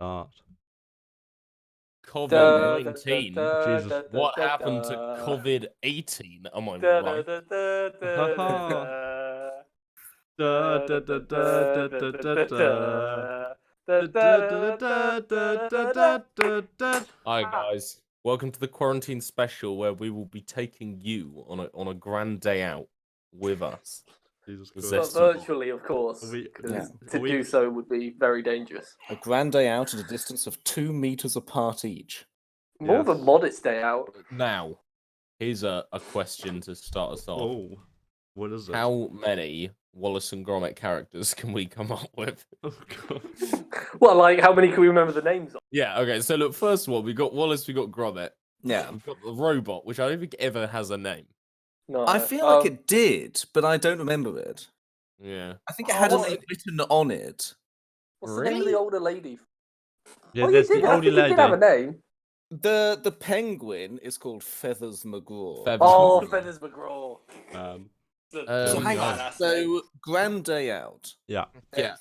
Start. COVID-19. Jesus. What happened to COVID-18? Am I right? Hi guys, welcome to the quarantine special where we will be taking you on a grand day out with us. Jesus The Christ. But virtually, of course, We- because are to we- do so would be very dangerous. A grand day out at a distance of 2 meters apart each. More of a Yes. modest day out. Now, here's a question to start us off. Oh, what is it? How many Wallace and Gromit characters can we come up with? Oh, God. Well, like, how many can we remember the names of? Yeah, okay, so look, first of all, we got Wallace, we got Gromit. Yeah. We've got the robot, which I don't think ever has a name. No, I feel like it did, but I don't remember it. Yeah. I think it had Oh, a name written on it. What's the name of the older lady? Yeah, Oh, there's you did, the I oldie think you lady. did have a name. The penguin is called Feathers McGraw. Oh, Feathers McGraw. So Oh, hang on. badass So grand day out. Yeah. Yeah.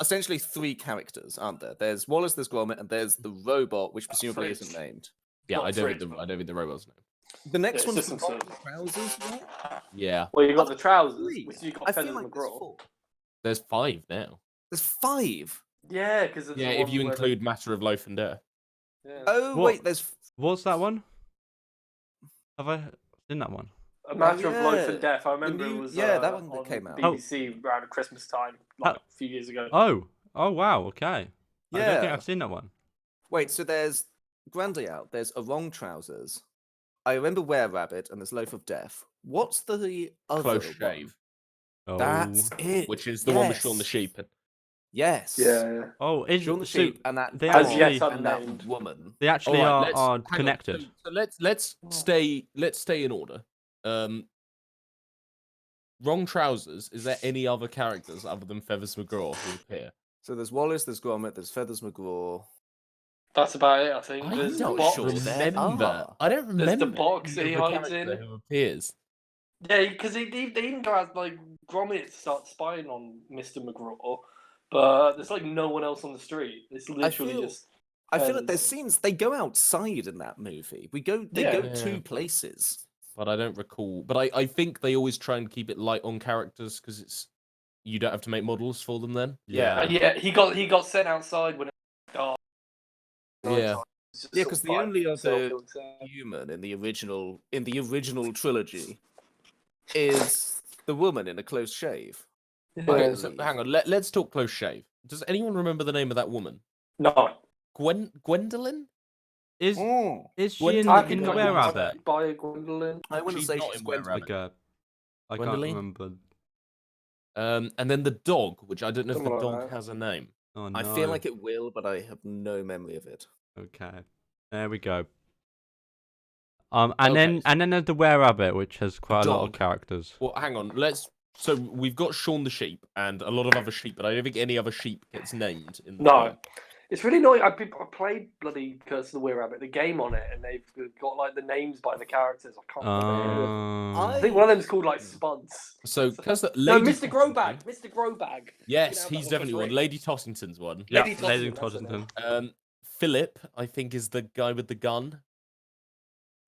Essentially 3 characters, aren't there? There's Wallace, there's Gromit, and there's the robot, which presumably Fritz. isn't named. Yeah, Not I don't think Fritz, the robot's name. The next it's one's just some got sort of- trousers, right? Yeah. Well, you got the trousers, 3. which you got I Feathers feel like there's McGraw. 4. There's 5 now. There's 5. Yeah, because Yeah, if you include Matter of Life and Death. Oh What? wait, there's What's that one? Have I seen that one? A Matter of Life yeah. and Death. I remember new- it was yeah, that one that on came out. BBC around Christmas time, like a few years ago. Oh, wow. Okay. I don't think Yeah. I've seen that one. Wait, so there's grand day out. There's a wrong trousers. I remember Were Rabbit, and there's Loaf of Death. What's the other Close one? Shave, Oh. That's it. which is the one with Yes. Shaun the Sheep. Yes. Yeah. Oh, is Shaun the so Sheep and that they As actually, yet and that unnamed. woman. they actually Alright, are hang on. connected. So let's stay in order. Wrong trousers. Is there any other characters other than Feathers McGraw who appear? So there's Wallace, there's Gromit, there's Feathers McGraw. That's about it, I think. I There's the don't box. there remember. are. I don't remember. There's the box any he other hides character in. who appears. Yeah, because they even go out, like, Gromit starts spying on Mr. McGraw, but there's, like, no one else on the street. It's literally feel- just... I feel like Feathers. there's scenes they go outside in that movie. They go Yeah. 2 places. But I don't recall. But I think they always try and keep it light on characters because it's you don't have to make models for them then. Yeah. Yeah, he got sent outside when it was dark. Yeah. It's just Yeah, sort because of the like only other self-killed sound. human in the original trilogy is the woman in a close shave. Okay, Yeah. so hang on. Let's talk Close Shave. Does anyone remember the name of that woman? No. Gwendolyn? Is Oh, is she When- in, I in think the I Were got Rabbit? By Gwendolyn. I want to She's say not she's in Were Gwendolyn. Like I can't Gwendolyn? remember. And then the dog, which I don't know if the Something like dog that. has a name. Oh no. I feel like it will, but I have no memory of it. Okay. There we go. And Okay. then there's the Were Rabbit, which has quite a lot of Dog. characters. Well, hang on. So we've got Shaun the Sheep and a lot of other sheep, but I don't think any other sheep gets named in the No. film. It's really annoying. I played bloody Curse of the Were Rabbit, the game on it, and they've got like the names by the characters. I can't remember. I think one of them's called like Spuds. So, because No, Lady Mr. Growbag. Mr. Growbag. Yes, You know, he's that definitely was one. great. Lady Tossington's one. Yeah, Lady Lady Tossington, that's Tossington. Philip, I think, is the guy with the gun.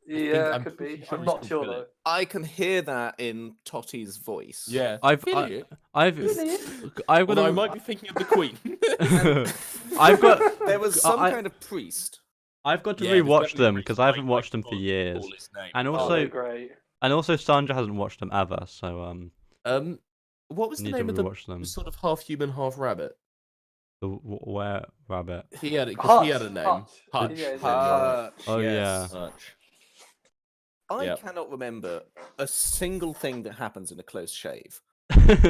Yeah, I'm could pretty be. sure I'm he's not called sure Philip. I can hear that in Totty's voice. Yeah, I've Philip. got Although I a, might be thinking of the Queen. I've got There was some I- kind of priest. I've got to Yeah, there's rewatch definitely them a because reason I haven't why watched them for Michael years, call his name. and Oh, also they're great. Sandra hasn't watched them ever, so What was the need to name of the rewatch them. sort of half human, half rabbit? The Were Rabbit. He had it because he had a name. Hutch. Hutch. Yeah, his name's Hutch, Oh, yes. Hutch. I Yep. cannot remember a single thing that happens in a close shave. I remember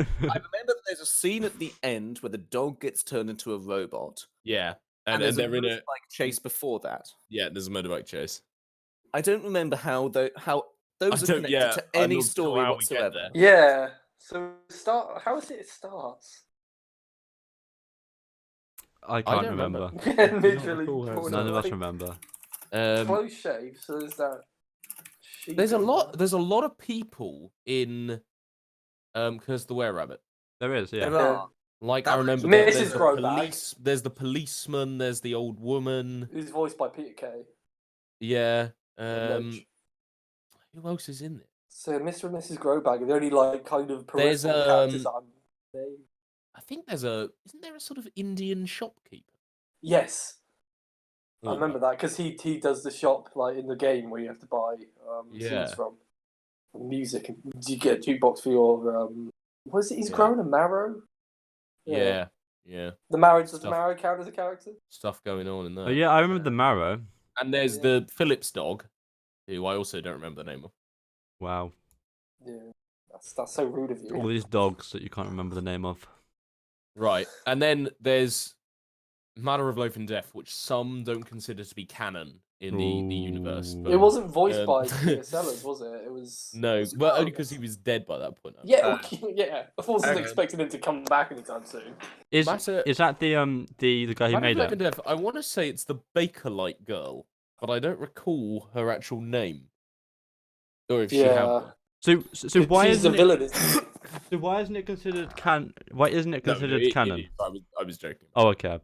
that there's a scene at the end where the dog gets turned into a robot, Yeah, and and there's a they're in a motorbike chase before that. there's a motorbike chase. I don't remember how those are don't- connected yeah, to I'm any not sure story how we get whatsoever. there. Yeah. So how is it starts? I can't don't remember. remember. Yeah, don't literally. recall how it None of us Like, remember. Close shave. So there's that. sheep There's a in lot. there. There's a lot of people in Curse of the Were Rabbit. There is, yeah. There are. Like That I remember Mrs. there's the Grobag. there's the policeman, there's the old woman. Who's voiced by Peter Kay. Yeah. Loach. Who else is in it? So Mr. and Mrs. Grobag are the only like kind of There's peripheral characters that I'm named. I think isn't there a sort of Indian shopkeeper? Yes. I Oh, remember that because he does the shop like in the game where you have to buy Yeah. CDs from music, and you get a jukebox for your what is it? He's Yeah. growing a marrow. Yeah. The marrow does the Stuff. marrow count as a character? Stuff going on in there. Oh yeah, I remember the marrow. And there's Yeah. the Phillips dog, who I also don't remember the name of. Wow, Yeah, that's so rude of all you. these dogs that you can't remember the name of. Right. And then there's Matter of Life and Death, which some don't consider to be canon in the universe. Ooh. But, It wasn't voiced by um, Peter Sellers, was it? It was No, was it but only Carl? because he was dead by that point. Yeah, yeah. I wasn't Okay. expecting him to come back anytime soon. Is Matter- is that the guy who Matter of made Life and it? Death, I want to say it's the Bakerlight girl, but I don't recall her actual name. Or if she had Yeah. one. So why She's the isn't it? villain, isn't she? So why isn't it considered Why isn't it considered it canon? is. I was joking. Oh, okay.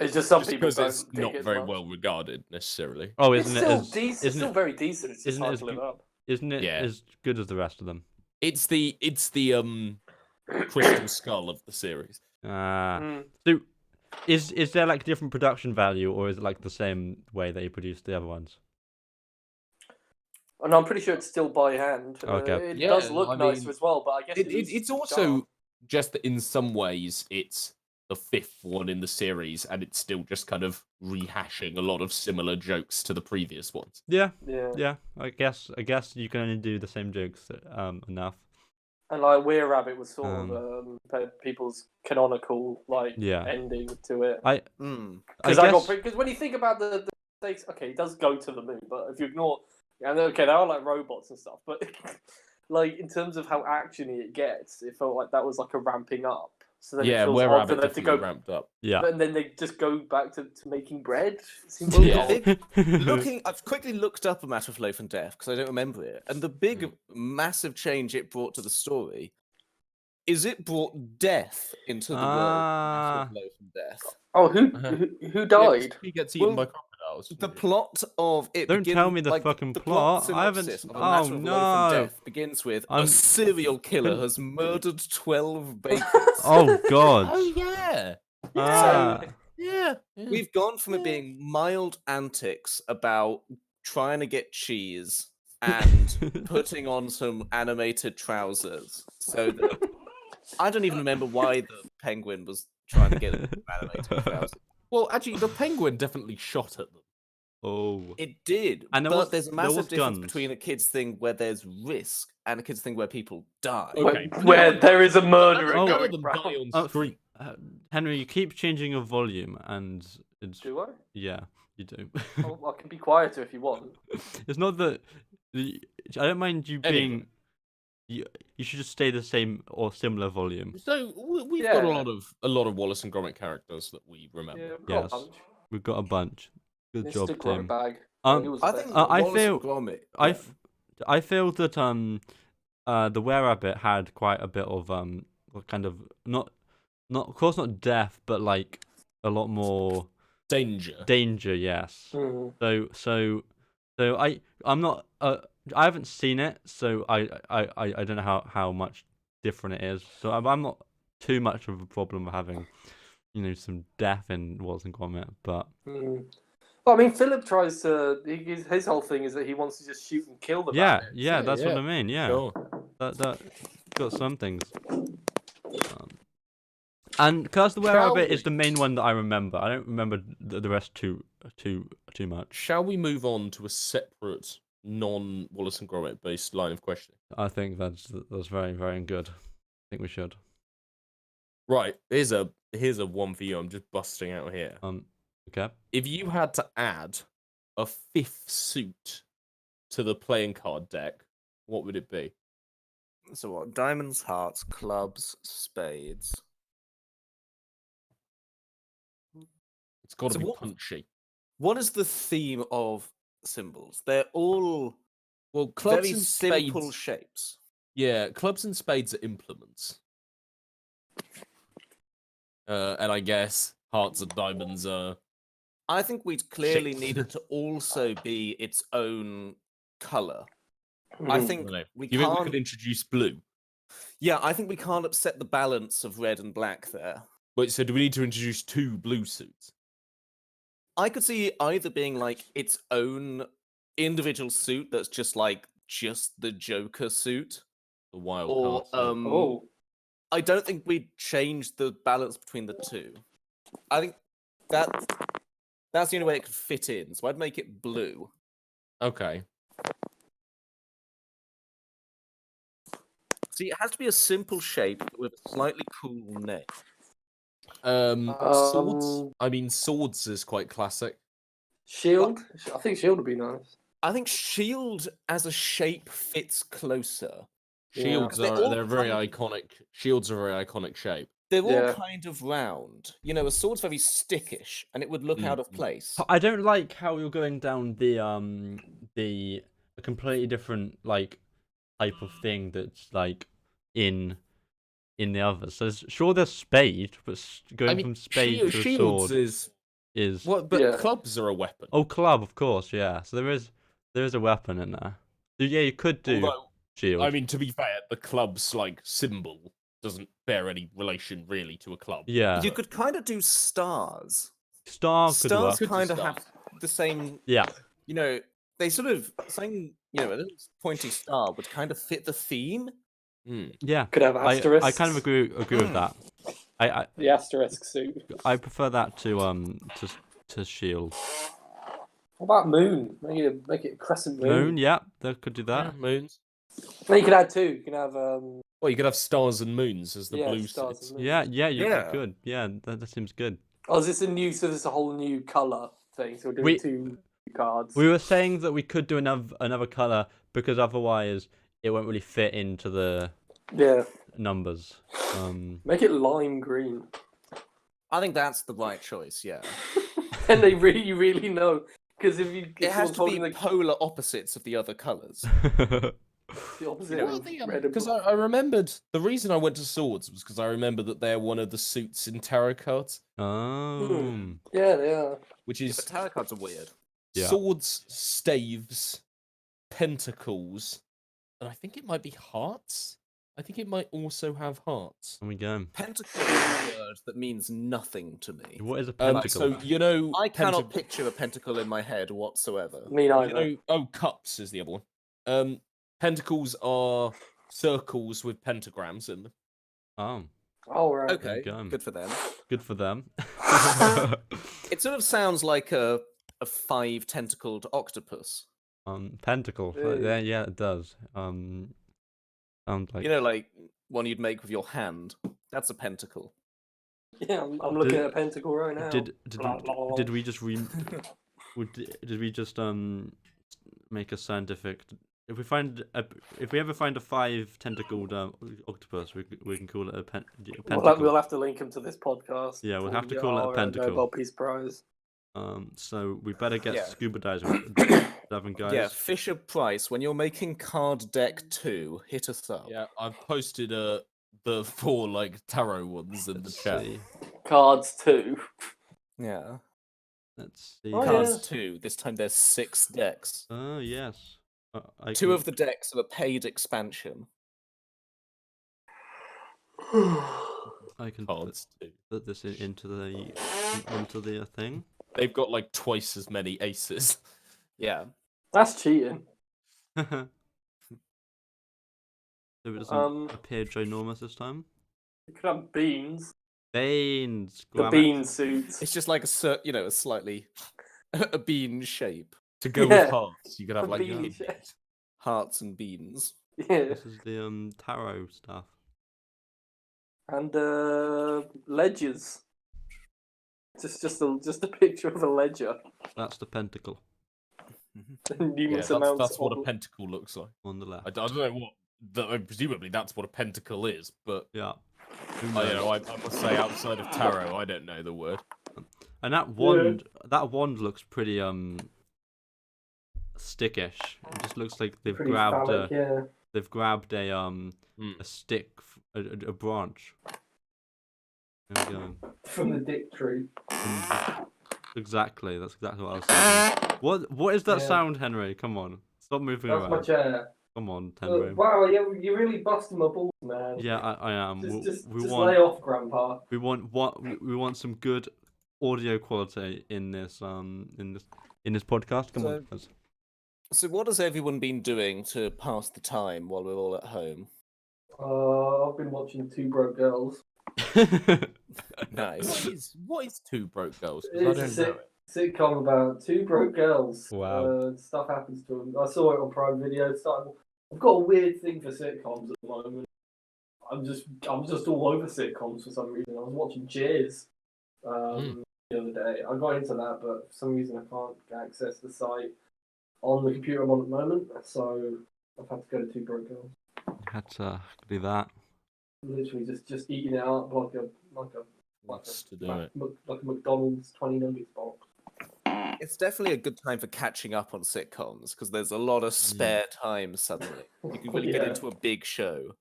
It's just some Just people because don't it's dig not it as very much. well regarded necessarily. Oh, It's isn't it? still As, decent. It's isn't still it? very decent. It's just isn't it hard as to live good- up. Isn't it Yeah. as good as the rest of them? It's the Crystal Skull of the series. Mm. So, is there like different production value, or is it like the same way that you produce the other ones? And I'm pretty sure it's still by hand. Okay. It Yeah, does look I nicer mean, as well, but I guess It's also just that in some ways it's the fifth one in the series, and it's still just kind of rehashing a lot of similar jokes to the previous ones. Yeah, yeah. yeah. I guess you can only do the same jokes enough. And like Weir Rabbit was sort of people's canonical like Yeah. ending to it. Because Because when you think about the stakes, okay, it does go to the moon, but if you ignore, and okay, they are like robots and stuff, but like in terms of how actiony it gets, it felt like that was like a ramping up. So then it Yeah, feels Where odd for Rabbit them to definitely go, ramped up. yeah. and then they just go back to making bread. It seems Yeah. odd. I've quickly looked up A Matter of Life and Death because I don't remember it, and the big, massive change it brought to the story is it brought death into the world. Matter of Life and Death. Oh, who Yeah, 'cause died? he gets eaten Well, by crocodiles. The plot of it. Don't tell me the like, fucking the plot. I haven't synopsis of A oh, Matter of Life and no. Death begins with I'm- a serial killer Couldn't- has murdered 12 bakers. Oh God. Oh yeah, Ah. yeah. We've gone from it being mild antics about trying to get cheese and putting on some animated trousers. So that I don't even remember why the penguin was trying to get animated trousers. Well, actually, the penguin definitely shot at them. Oh. It did, And but there's a there massive was difference guns. between a kids thing where there's risk and a kids thing where people die. Okay. Where there is a murderer Oh, None going of them die round. on screen. Henry, you keep changing your volume, and it's Do I? yeah, you do. Oh, I can be quieter if you want. It's not that I don't mind you Anyway. being. You should just stay the same or similar volume. So we've got Yeah. a lot of Wallace and Gromit characters that we remember. Yeah, we've got Yes. a bunch. We've got a bunch. Good job, Mr. Tim. Grobag. Um, He was I the think best. I Wallace and feel- Gromit, I yeah. I feel that the Were-Rabbit had quite a bit of kind of not of course not death, but like a lot more Danger. Yes. Mm. So I'm not I haven't seen it, so I don't know how much different it is. So I'm not too much of a problem having some death in Wallace and Gromit, but Mm. Well, I mean, Philip tries to. His whole thing is that he wants to just shoot and kill the yeah, rabbits. yeah, that's what I mean. Yeah, Sure. that got some things. And Curse the Shall Were-Rabbit we? is the main one that I remember. I don't remember the rest too much. Shall we move on to a separate non-Wallace and Gromit based line of questioning? I think that's very, very good. I think we should. Right. Here's a one for you. I'm just busting out here. Okay. If you had to add a fifth suit to the playing card deck, what would it be? So what? Diamonds, hearts, clubs, spades. It's got to So be what- punchy. What is the theme of symbols? They're all Well, clubs very and simple spades. shapes. Yeah, clubs and spades are implements. And I guess hearts and diamonds are. I think we'd clearly Shapes. need it to also be its own color. I Mhm. I think don't know. we You think we can't. could introduce blue? Yeah, I think we can't upset the balance of red and black there. Wait, so do we need to introduce 2 blue suits? I could see either being like its own individual suit that's just the Joker suit, The wild or card suit. Oh, I don't think we'd change the balance between the two. I think that's the only way it could fit in. So I'd make it blue. Okay. See, it has to be a simple shape but with a slightly cool name. Swords. I mean, swords is quite classic. shield. I think shield would be nice. I think shield as a shape fits closer. Shields They're are all they're very kind iconic. Shields are a very iconic shape. They're all Yeah. kind of round. You know, a sword's very stickish, and it would look out of Mhm. place. I don't like how you're going down the a completely different like type of thing that's like in the others. So sure, there's spade, but going from spade to a shields sword is is what? But Yeah. clubs are a weapon. oh, club, of course, yeah. So there is a weapon in there. So, yeah, you could do Although, shield. I mean, to be fair, the club's like symbol doesn't bear any relation really to a club. yeah, You could kind of do stars. star could Stars work. Could do kind of stars. have the same. Yeah, You know, they sort of saying a little pointy star would kind of fit the theme. Hmm. yeah. Could have I asterisks. kind of agree with that. I The asterisk suit. I prefer that to shield. What about moon? Make it a crescent moon. Moon, yeah, they could do Yeah, that. moons. No, you could add 2. You can have Well, you could have stars and moons as the yeah, blue stars suits. and moons. Yeah, you Yeah. could. Yeah, that seems good. Oh, is this a new? So this is a whole new color thing. So we're doing We- 2 cards. We were saying that we could do another color because otherwise it won't really fit into the Yeah. numbers. Make it lime green. I think that's the right choice. Yeah, And they really know, because if you it has to be holding the polar opposites of the other colors. opposite Well, of red and Because black. I remembered the reason I went to swords was because I remember that they're one of the suits in tarot cards, Oh, Yeah, they are. which Yeah, is but tarot cards are weird. Yeah. swords, staves, pentacles, and I think it might be hearts. I think it might also have hearts. there we go. Pentacle is a word that means nothing to me. What is a So pentacle? you know, I cannot picture a pentacle in my head whatsoever. Me neither. you know, cups is the other one. Pentacles are circles with pentagrams in them. Oh, Oh right. Okay, go. good for them. good for them. It sort of sounds like a 5-tentacled octopus. Pentacle. Hey. Yeah, it does. Sounds like You know, like one you'd make with your hand. That's a pentacle. Yeah, I'm looking at a pentacle right now. did Blah, blah, blah. did we just did we just make a scientific? If we ever find a 5-tentacled octopus, we can call it a pentacle. We'll have to link him to this podcast. Yeah, we'll before have we to get call it a our, pentacle. Nobel Peace Prize. So we better get Yeah. scuba diving, guys. Yeah, Fisher Price, when you're making card deck 2, hit us up. Yeah, I've posted the 4 like tarot ones in the Let's chat. see. Cards 2. Yeah. Let's see. Oh, yeah. Cards 2. This time there's 6 decks. Oh yes. 2 of the decks are a paid expansion. I can Cards too. put this into the thing. They've got like twice as many aces. Yeah. That's cheating. So it doesn't appear ginormous this time. You could have beans. Beans. The bean suits. It's just like a slightly a bean shape. To go Yeah. with hearts, you could have A like bean shape. Hearts and beans. Yeah. This is the tarot stuff. And ledgers. Just a picture of a ledger. That's the pentacle yeah, Numerous amounts that's what of a pentacle looks like. on the left. I don't know what. Presumably that's what a pentacle is, but Yeah. I must say outside of tarot, I don't know the word. And that wand looks pretty stickish. It just looks like they've Pretty grabbed phallic, yeah. a stick, a branch. There we go. From the dick tree. Exactly. That's exactly what I was saying. What is that Yeah. sound, Henry? Come on. Stop moving That's my around. chair. Come on, Henry. Wow, you're really busting my balls, man. Yeah, I am. Just We lay off, Grandpa. we want some good audio quality in this podcast. Come on. guys. So what has everyone been doing to pass the time while we're all at home? I've been watching Two Broke Girls. Nice. What is Two Broke Girls? 'Cause I It's don't a know it. sitcom about two broke girls. Wow. Stuff happens to them. I saw it on Prime Video. I've got a weird thing for sitcoms at the moment. I'm just all over sitcoms for some reason. I was watching Cheers the other day. I got into that, but for some reason I can't access the site on the computer I'm on at the moment. So I've had to go to Two Broke Girls. Had to do that. Literally just eating it out like a What's to do it? like a McDonald's 20 nuggets box. It's definitely a good time for catching up on sitcoms because there's a lot of spare time suddenly. You can really get Yeah. into a big show.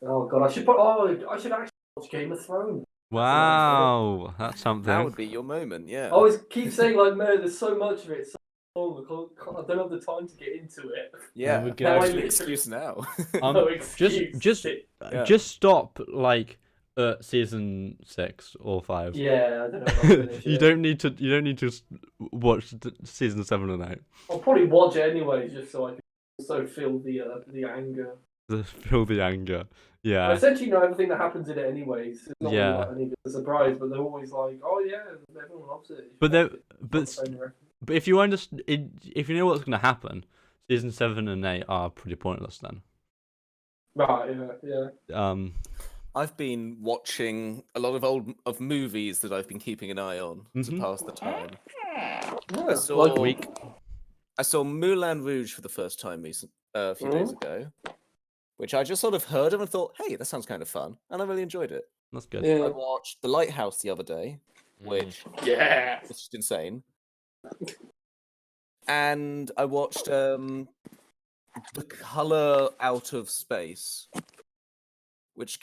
Oh god, I should actually watch Game of Thrones. Wow, that's something. That would be your moment, yeah. I always keep saying like, man, there's so much of it, so long. I don't have the time to get into it. Yeah, we go. that's Now an I excuse now. No excuse. Just stop like at season 6 or 5. Yeah, I don't know. If I'll finish You it. don't need to watch season 7 and 8. I'll probably watch it anyway, just so I can also feel the anger. Feel the anger. I Yeah. essentially know everything that happens in it anyways. It's not Yeah. really like any bit of a surprise, but they're always like, "Oh yeah, everyone loves it." But they're but if you understand, if you know what's gonna happen, season 7 and 8 are pretty pointless then. right, yeah. I've been watching a lot of movies that I've been keeping an eye on to pass the time. I saw Like I saw Moulin Rouge for the first time a few days ago, which I just sort of heard of and thought, hey, that sounds kind of fun, and I really enjoyed it. That's good. I watched The Lighthouse the other day, which yeah. was just insane. And I watched The Color Out of Space, which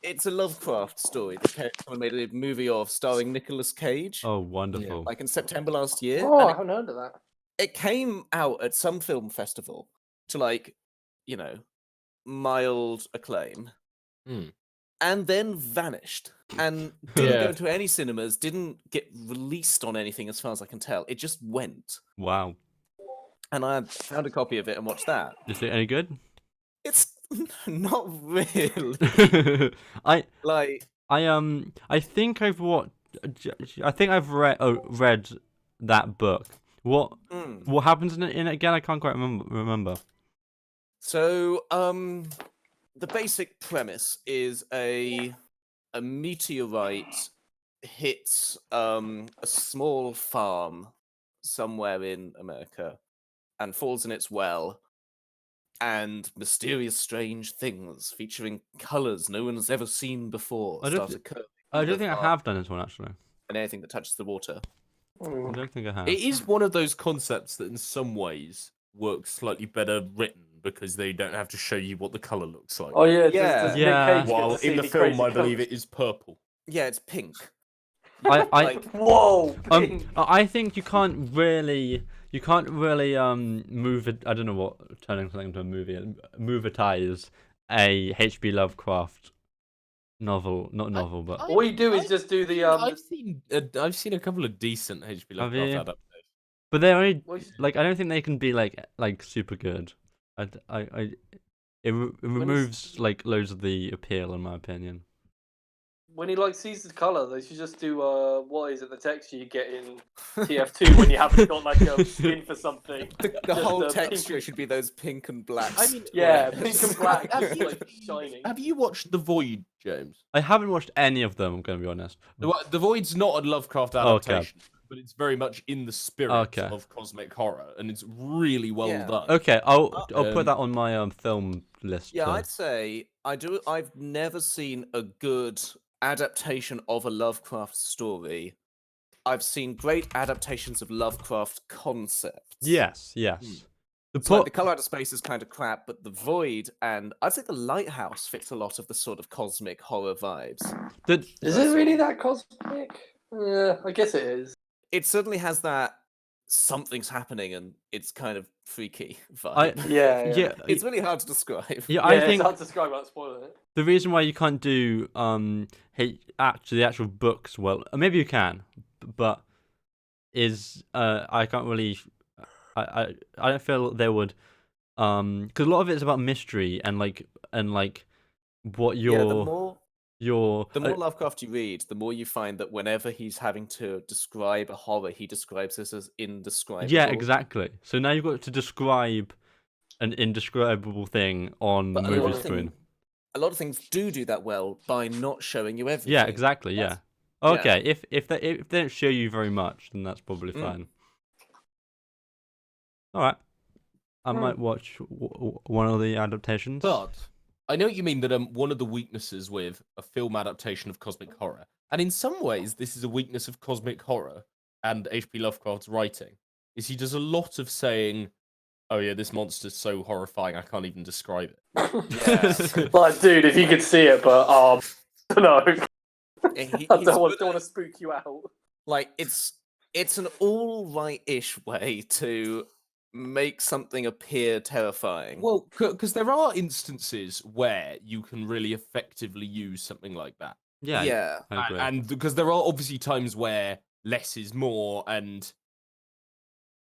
it's a Lovecraft story that someone made a movie of starring Nicolas Cage, Oh, wonderful. like in September last year. Oh, and I haven't heard of that. it came out at some film festival to mild acclaim, and then vanished and didn't go into any cinemas, didn't get released on anything as far as I can tell. It just went. Wow. And I found a copy of it and watched that. Is it any good? It's not really. I think I've read that book. What happens in it again? I can't quite remember. So, the basic premise is a meteorite hits a small farm somewhere in America and falls in its well, and mysterious, strange things featuring colors no one's ever seen before start occurring. I don't think I have done this one actually. And anything that touches the water. I don't think I have. It is one of those concepts that in some ways works slightly better written because they don't have to show you what the color looks like. Oh yeah, Yeah. Nick Cage While gets to in see the the film, crazy I believe colours. it is purple. Yeah, it's pink. Whoa! Pink. I think you can't really move it. I don't know what turning something into a movie. Movetize a H.P. Lovecraft novel, not novel, but All you do is just do the I've seen a couple of decent HP Have Lovecraft you? adaptations. but they're only What is- like I don't think they can be like super good. It removes like loads of the appeal in my opinion. when he sees the color, they should just do what is it? The texture you get in TF2 when you haven't got like a skin for something. The Just, whole pink texture and- should be those pink and black. I mean, Yeah, squares. pink and black, Have just you- like shining. Have you watched The Void, James? I haven't watched any of them. I'm gonna be honest. The Void's not a Lovecraft Okay. adaptation, but it's very much in the spirit Okay. of cosmic horror, and it's really well Yeah. done. Okay, I'll put that Um, on my film list. Yeah, to- I'd say I've never seen a good adaptation of a Lovecraft story. I've seen great adaptations of Lovecraft concepts. Yes. The So like, plot. the color out of space is kind of crap, but the void and I'd say the lighthouse fits a lot of the sort of cosmic horror vibes. The, Is I it saw. really that cosmic? Yeah, I guess it is. It certainly has that something's happening and it's kind of freaky I vibe. yeah It's really hard to describe. yeah. Yeah, I it's think hard to describe without spoiling it. the reason why you can't do the actual books well, maybe you can, but is I can't really I don't feel they would because a lot of it's about mystery and what Yeah, your the more Lovecraft you read, the more you find that whenever he's having to describe a horror, he describes this as indescribable. yeah, exactly. So now you've got to describe an indescribable thing on the But movie screen. a lot of things do that well by not showing you everything. Yeah, exactly. Yeah. That's- Okay. If they don't show you very much, then that's probably Mm. fine. All right. I might watch one of the adaptations. But I know what you mean that one of the weaknesses with a film adaptation of cosmic horror, and in some ways this is a weakness of cosmic horror and H.P. Lovecraft's writing, is he does a lot of saying, "Oh yeah, this monster's so horrifying I can't even describe it." Yeah. Like, dude, if you could see it, but no, He- I he's don't want good to at- spook you out. Like it's an all right-ish way to make something appear terrifying. Well, because there are instances where you can really effectively use something like that. Yeah. yeah. I agree. And because there are obviously times where less is more, and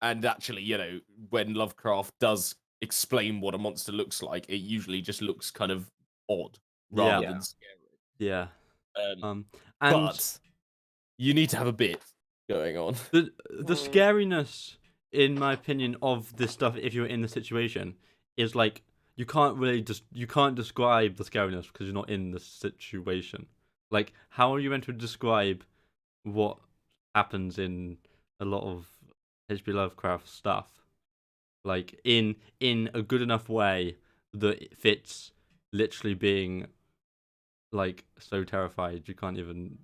actually, when Lovecraft does explain what a monster looks like, it usually just looks kind of odd rather Yeah. than scary. Yeah. And And you need to have a bit going on. the Mm. scariness, in my opinion, of this stuff, if you're in the situation, is like you can't describe the scariness because you're not in the situation. Like, how are you meant to describe what happens in a lot of H.P. Lovecraft stuff? Like in a good enough way that it fits literally being like so terrified you can't even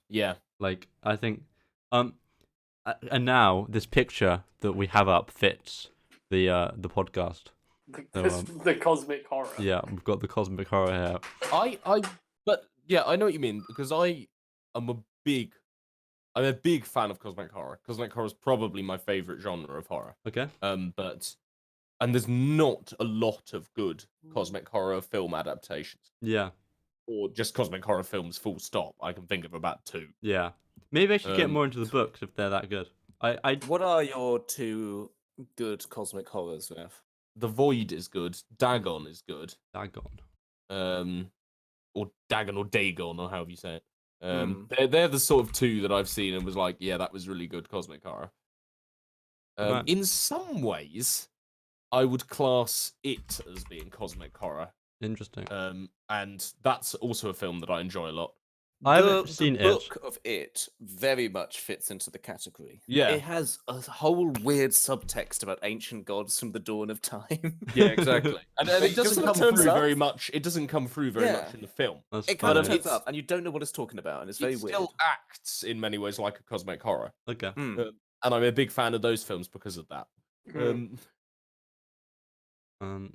Yeah. like. I think and now this picture that we have up fits the podcast. So, The cosmic horror. yeah, we've got the cosmic horror here. But yeah, I know what you mean, because I'm a big fan of cosmic horror. Cosmic horror is probably my favorite genre of horror. Okay. And there's not a lot of good cosmic horror film adaptations, Yeah. or just cosmic horror films. Full stop. I can think of about two. Yeah. Maybe I should get Um, more into the books if they're that good. I What are your two good cosmic horrors, Ref? The Void is good. Dagon is good. Dagon. Or Dagon or Dagon, or however you say it. Hmm. They're the sort of two that I've seen and was like, yeah, that was really good cosmic horror. Right. In some ways, I would class it as being cosmic horror. Interesting. And that's also a film that I enjoy a lot. I haven't seen the it. book of it very much fits into the category. Yeah. It has a whole weird subtext about ancient gods from the dawn of time. Yeah, exactly. And It it doesn't sort come of turns through up. very much. It doesn't come through very Yeah. much in the film. That's It kind of funny. turns up, and you don't know what it's talking about, and it's very It weird. still acts in many ways like a cosmic horror. Okay. Hmm. And I'm a big fan of those films because of that. Mm.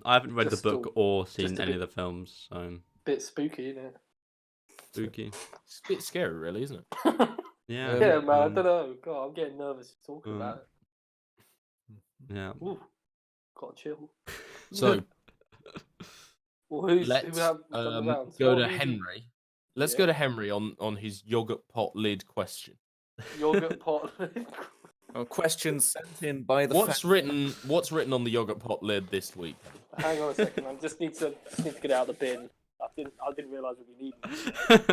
I haven't read Just the book a- or just seen a any bit- of the films, so Bit spooky, isn't it? spooky. It's a bit scary, really, isn't it? Yeah. Yeah, man, I um, don't know. God, I'm getting nervous talking um, about it. Yeah. Ooh, gotta chill. So Well, who let's have done the rounds? go Oh, to who's- Henry. Let's Yeah. go to Henry on his yogurt pot lid question. Yogurt pot. Questions sent in by the What's fan- written on the yogurt pot lid this week? Hang on a second. I just need to get it out of the bin. I didn't realise we'd be needing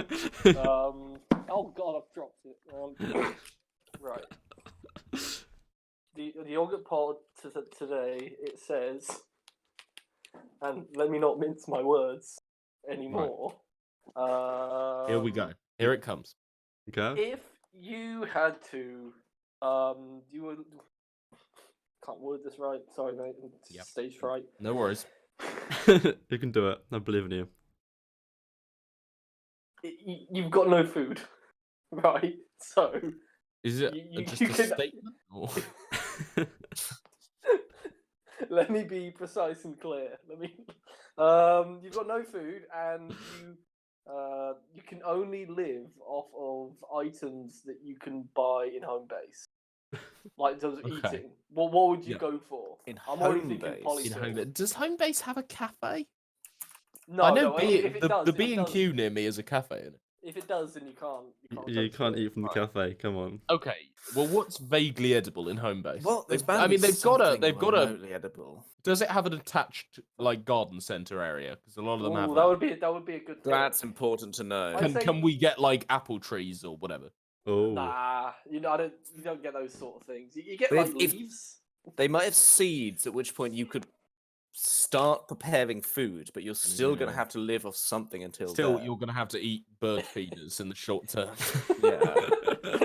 it. Oh god, I've dropped it. Right. The yogurt pod today, it says, and let me not mince my words anymore. Here we go. Here it comes. Okay. If you had to, you would. Can't word this right. Sorry, mate. It's Yep. stage fright. No worries. You can do it. I believe in you. You've got no food, right? So Is it You just can- a statement? Or... me be precise and clear. You've got no food, and you can only live off of items that you can buy in home base. Like in terms of Okay. eating, what would you Yeah. go for? In I'm only home thinking base? In polyfill. home, does Homebase have a cafe? No, I know no. If it does, the if it does, B&Q near me is a cafe in it. if it does, then you can't. You go can't to it. eat from the Right. cafe. Come on. Okay. Well, what's vaguely edible in Homebase? Well, there's I bound to mean, be they've got something a. remotely edible. Does it have an attached like garden center area? Because a lot of them have Ooh, that. that would be a good. That's pick. important to know. I'd say- Can we get like apple trees or whatever? Oh. Nah, you don't get those sort of things. You get But like if- leaves. They might have seeds, at which point you could start preparing food, but you're still going Yeah. to have to live off something until Still, then. you're gonna have to eat bird feeders in the short term. Yeah.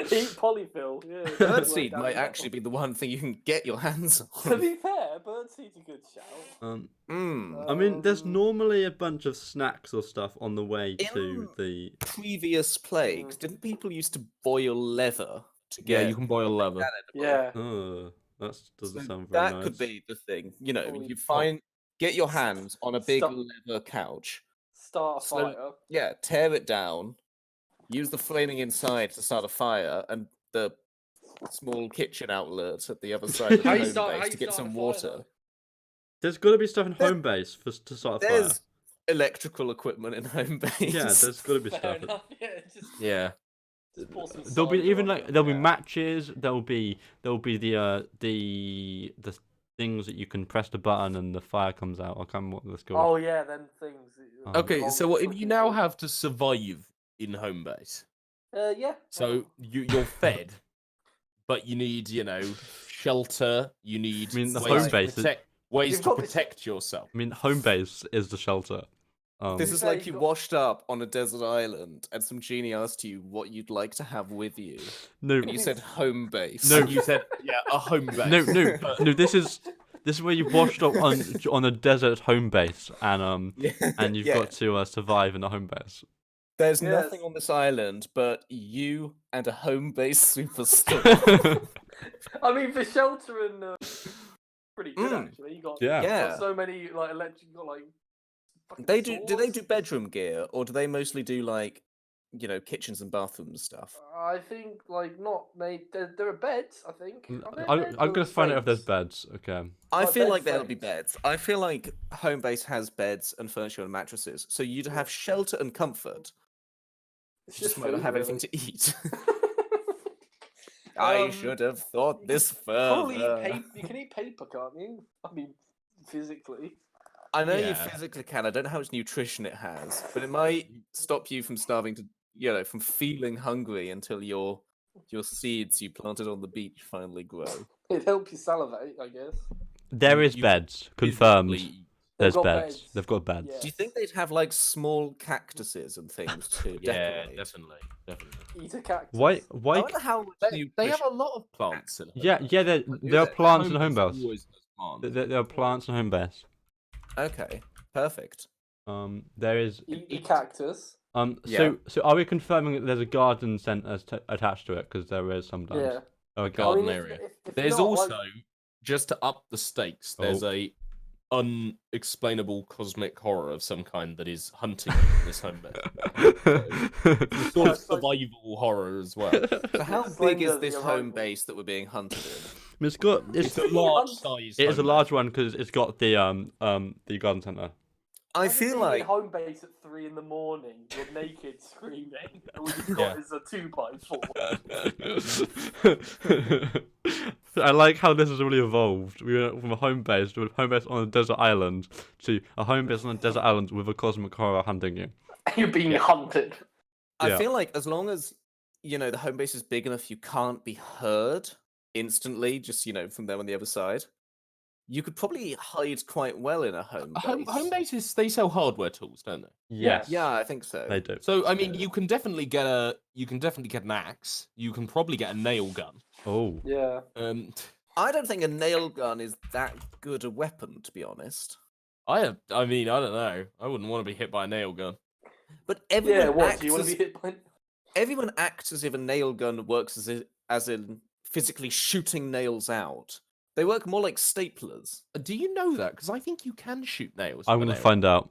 Eat polyfill. Yeah, Birdseed might actually be the one thing you can get your hands To on. be fair, birdseed's a good shout. Mm. I mean, there's Um, normally a bunch of snacks or stuff on the way to In- the. Previous plagues, didn't people used to boil leather to Yeah, get you can boil leather. that edible? Yeah. Oh, that doesn't So sound very that nice. could be the thing. You know, Holy you fuck. get your hands on a big Stop. leather couch. Start a Slow- fire. Yeah, tear it down. Use the flaming inside to start a fire, and the small kitchen outlet at the other side of the How you home start- base how to you get start a some fire, water. though? There's got to be stuff in There- home base to start a fire. There's electrical equipment in home base. Yeah, there's got to be Fair stuff. enough. Yeah, Yeah. just pour some There'll be cider even on like it, there'll be yeah. matches. There'll be the things that you can press the button and the fire comes out. I can't remember what this called. Oh yeah, then things. Okay, so long what if you fucking now cord. have to survive in home base? Yeah. So you're fed, but you need, shelter. You need I mean, the ways home base to is- protect, ways You've to got this- protect yourself. I mean, home base is the shelter. This To is be like fair, you you've got- washed up on a desert island, and some genie asked you what you'd like to have with you, no, and you said home base. No. And you said, yeah, a home base. no. This is where you've washed up on a desert home base, and Yeah, and you've yeah. got to survive in a home base. There's Yes. nothing on this island but you and a home base superstore. I mean, for shelter and pretty good Mm. actually. You got Yeah. Yeah. so many like electric. You got like. fucking They do. Do they do saws. bedroom gear, or do they mostly do like, kitchens and bathrooms stuff? I think like not they. There are beds. I think. Are there I'm beds or gonna find out if there's frames? beds. Okay. I Like feel bed like there'll be frames. beds. I feel like home base has beds and furniture and mattresses, so you'd have shelter and comfort. It's You just might food, not have anything really. to eat. I should have thought this Probably eat further. paper. You can eat paper, can't you? I mean, physically. I know you Yeah. physically can. I don't know how much nutrition it has, but it might stop you from starving to, from feeling hungry until your seeds you planted on the beach finally grow. It'd help you salivate, I guess. There You- is you beds confirmed. Physically- There's got beds. beds. They've got beds. Yeah. Do you think they'd have like small cactuses and things to Yeah, decorate? definitely. Eat a cactus. Why? I Why? wonder how much They have nutrition- a lot of plants in home Yeah, base. yeah. There are it? plants in home base base. always has plants. There are plants in home base. Okay, perfect. There is. Eat a cactus. Yeah. So are we confirming that there's a garden centre attached to it? Because there is sometimes. Yeah. Okay. Garden I mean, area. if There's not, also, like- just to up the stakes, there's a unexplainable cosmic horror of some kind that is hunting you in this home base. Sort of survival horror as well. So how big Slender is the this home arrival. base that we're being hunted in? It's got. It's a large size. It is a large one because it's got the garden centre. I Imagine feel being like at home base at 3 in the morning. You're naked, screaming, and all you've Yeah. got is a 2x4. I like how this has really evolved. We went from a home base to a home base on a desert island to a home base on a desert island with a cosmic horror hunting you. You're being hunted. I Yeah. feel like as long as the home base is big enough, you can't be heard instantly. Just from there on the other side, you could probably hide quite well in a home base. Home bases, they sell hardware tools, don't they? Yes. Yeah, I think so. They do. So I mean, you can definitely get an axe. You can probably get a nail gun. Oh. Yeah. I don't think a nail gun is that good a weapon, to be honest. I mean, I don't know. I wouldn't want to be hit by a nail gun. But everyone Yeah, what? acts Do you want as to be hit by. everyone acts as if a nail gun works as in physically shooting nails out. They work more like staplers. Do you know that? Because I think you can shoot nails. I'm gonna find out.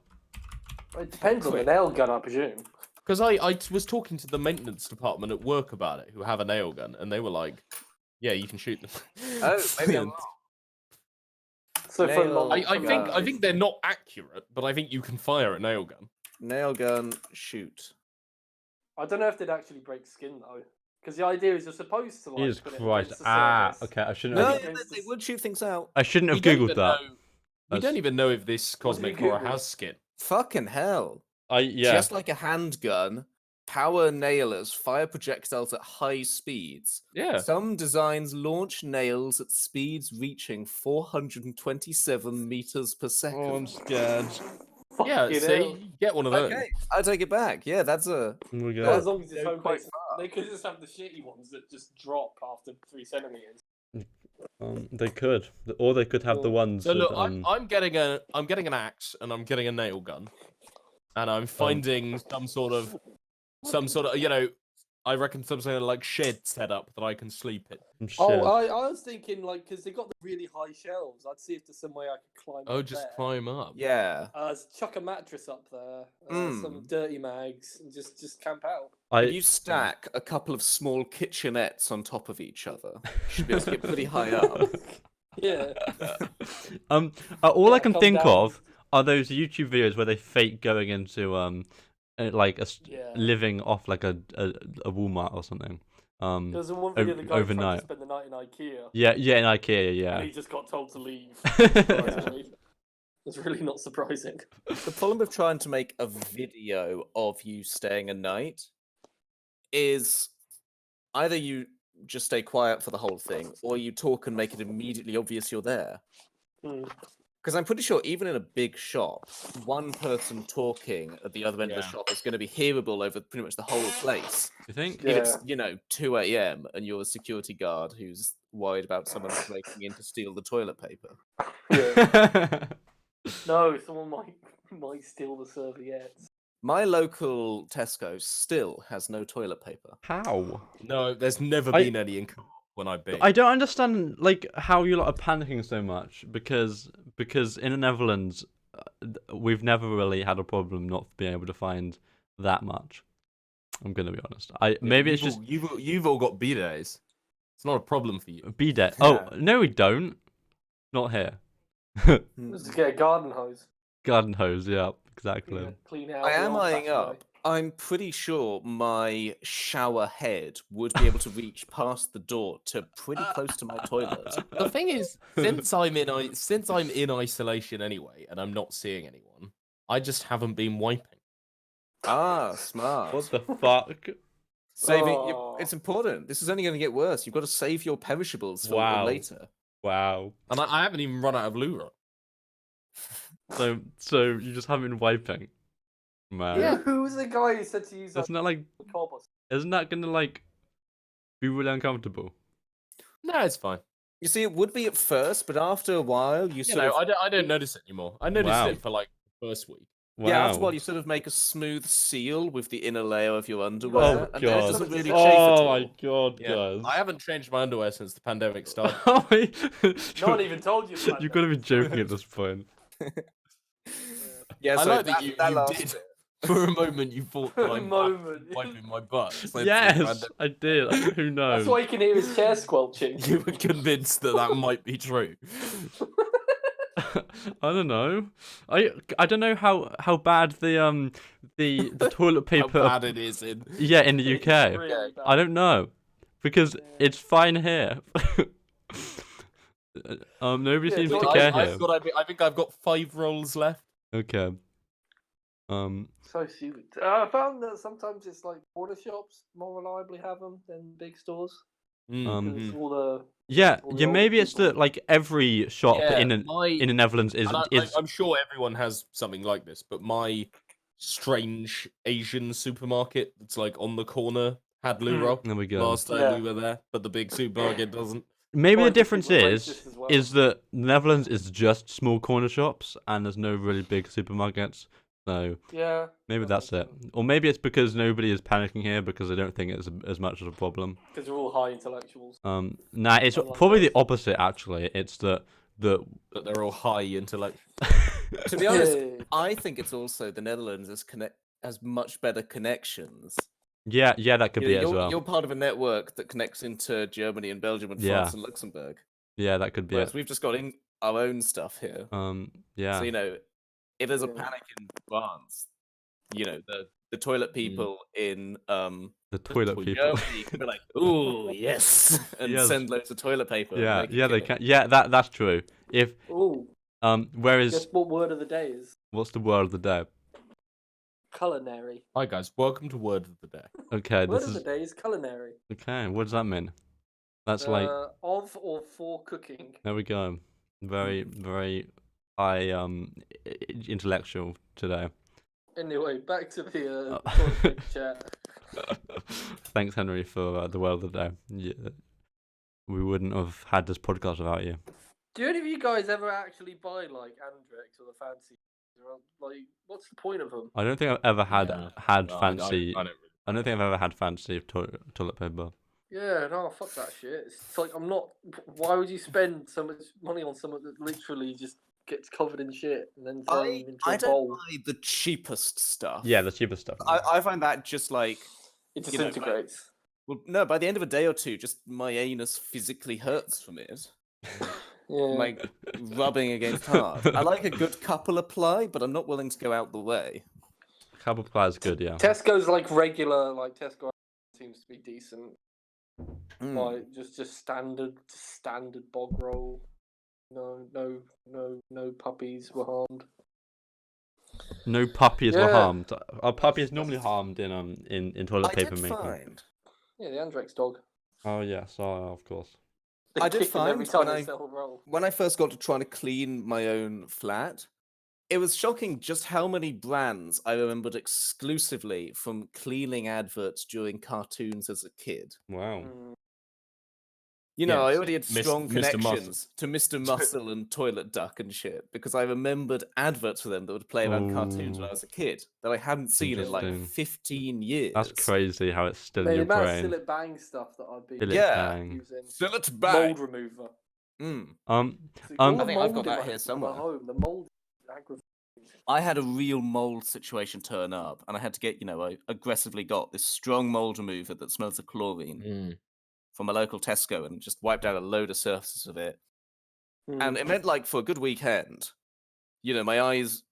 It depends on the nail gun, I presume. Because I was talking to the maintenance department at work about it, who have a nail gun, and they were like, "Yeah, you can shoot them." Oh, maybe I'm wrong. So for Nail long, I think they're not accurate, but I think you can fire a nail gun. Nail gun, shoot. I don't know if they'd actually break skin though, because the idea is you're supposed to like. Jesus put it Christ! against the surface. Okay. I shouldn't. No, Have, Okay. they would shoot things out. I shouldn't have We don't googled even that. know- We don't even know if this cosmic you horror Google? has skin. Fucking hell. Yeah. Just like a handgun, power nailers fire projectiles at high speeds. Yeah. Some designs launch nails at speeds reaching 427 meters per second. Oh, I'm scared. Yeah, Fucking see, hell. you get one of those. Okay, I take it back. Yeah, that's a. Oh my Well, God. as long as it's Go home quite base, they could just have the shitty ones that just drop after 3 centimeters. They could, or they could have the ones. So look, that, I'm getting an axe and I'm getting a nail gun, and I'm finding some sort of I reckon some sort of like shed setup that I can sleep in. some shit. I was thinking like because they got the really high shelves. I'd see if there's some way I could climb. Oh, up just there. climb up. Yeah. Chuck a mattress up there, some Mm. dirty mags, and just camp out. If you stack a couple of small kitchenettes on top of each other, you should be able to get pretty high up. Yeah. All I Yeah, can calm think down. of are those YouTube videos where they fake going into like Yeah. living off like a Walmart or something. There's one video the guy tried overnight. to spend the night in IKEA, Yeah, in IKEA, and yeah. he just got told to leave. Surprisingly. It's really not surprising. The problem with trying to make a video of you staying a night is either you just stay quiet for the whole thing, or you talk and make it immediately obvious you're there. Mm. Because I'm pretty sure even in a big shop, one person talking at the other end of the Yeah. shop is going to be hearable over pretty much the whole place. You think? Yeah. If it's, 2 a.m. and you're a security guard who's worried about someone breaking in to steal the toilet paper. Yeah. No, someone might steal the serviettes. My local Tesco still has no toilet paper. How? No, there's never I- been any in when I've been. I don't understand like how you lot are panicking so much because in the Netherlands we've never really had a problem not being able to find that much. I'm gonna be honest. Maybe it's just you've all got bidets. It's not a problem for you. bidet. Yeah. Oh no, we don't. Not here. Just get a garden hose. Garden hose. Yeah, exactly. Yeah, clean out. I the am old eyeing fashioned up. I'm pretty sure my shower head would be able to reach past the door to pretty close to my toilet. The thing is, since I'm in isolation anyway, and I'm not seeing anyone, I just haven't been wiping. Ah, smart. What the fuck? Oh. It's important. This is only going to get worse. You've got to save your perishables for Wow. later. Wow. And I haven't even run out of loo roll. So you just haven't been wiping, man. Yeah, who was the guy who said to use Isn't that like? cob or Isn't that gonna like be really uncomfortable? No, it's fine. You see, it would be at first, but after a while, you You sort know, of... I don't notice it anymore. I noticed Wow. it for like the first week. Wow. Yeah, after a while, you sort of make a smooth seal with the inner layer of your underwear. Oh and then it god. doesn't really chafe at Oh all. my god, Yeah, guys. I haven't changed my underwear since the pandemic started. Oh, wait. No one even told you. You've got to be joking at this point. Yeah, I so like that you last did. bit. For a moment, you thought that For a I'm moment. wiping my butt. since the Yes, pandemic. I did. Who knows? That's why you can hear his chair squelching. You were convinced that that might be true. I don't know. I don't know how bad the toilet How paper. bad it is in. Yeah, in the It's UK. really bad. I don't know because it's fine here. Nobody Yeah, seems well, to care here. I think I've got 5 rolls left. Okay. So stupid. I found that sometimes it's like border shops more reliably have them than big stores. Um, Because all the Yeah, all the yeah. older Maybe it's people. that like every shop in the Netherlands is and is. I'm sure everyone has something like this, but my strange Asian supermarket that's like on the corner had loo roll There we go. last time Yeah. we were there, but the big supermarket doesn't. Maybe the Quite a few difference people is racist as well. is that Netherlands is just small corner shops and there's no really big supermarkets. So Yeah. maybe that that's makes it, sense. or maybe it's because nobody is panicking here because they don't think it's as much of a problem. Because we're all high intellectuals. Nah, it's Unlike probably the us. opposite actually. It's that That they're all high intellect. To be honest, Hey. I think it's also the Netherlands has much better connections. yeah, that could You be know, it as well. you're part of a network that connects into Germany and Belgium and Yeah. France and Luxembourg, Yeah, that could be whereas it. we've just got our own stuff here. Yeah. So you know, if there's a Yeah. panic in France, you know the toilet people in The toilet toilet. people. Germany can be like, "Ooh, yes," and Yes. send loads of toilet paper. and Yeah, make a yeah, they killing. can. Yeah, that's true. If Ooh. whereas Guess what word of the day is? what's the word of the day? Culinary. Hi guys, welcome to Word of the Day. Okay, Word this of the is day is culinary. okay. What does that mean? That's like Of or for cooking. there we go. Very high intellectual today. Anyway, back to the Uh, toilet chat. Thanks, Henry, for the word of the day. Yeah, we wouldn't have had this podcast without you. Do any of you guys ever actually buy like Andrex or the fancy? Like, what's the point of them? I don't think I've ever had No, fancy. I don't really. I don't think I've ever had fancy toilet paper. Yeah, no, fuck that shit. It's like I'm not. Why would you spend so much money on something that literally just gets covered in shit and then thrown into I a don't bowl? buy the cheapest stuff. Yeah, the cheapest stuff. I find that just like It you know, disintegrates. well, no, by the end of a day or two, just my anus physically hurts from it. Yeah. Like rubbing against hard. I like a good couple apply, but I'm not willing to go out the way. Couple plies good, yeah. Tesco's like regular, like Tesco seems to be decent. Mm. Like just standard bog roll. No puppies were harmed. No puppies were Yeah. harmed. A puppy is normally harmed in toilet I paper did making. find. Yeah, the Andrex dog. Oh yes, of course. They I did kick him every find time they sell a roll. when I first got to trying to clean my own flat, it was shocking just how many brands I remembered exclusively from cleaning adverts during cartoons as a kid. Wow. Mm. You know, Yeah, I already had Mr. strong Muscle. connections to Mr. Muscle and Toilet Duck and shit because I remembered adverts for them that would play around cartoons when I was a kid that I hadn't seen in like Interesting. 15 years. That's crazy how it's still in The your amount of brain. Sillet Bang stuff that I've been Fill it Yeah. bang. using. Sillet Bang. Mold remover. Mm. See, I all the think I've got mold in that my- here in somewhere. my home. The mold is aggravating. I had a real mold situation turn up, and I had to get, I aggressively got this strong mold remover that smells of chlorine from a local Tesco and just wiped out a load of surfaces of it. And it meant like for a good weekend, my eyes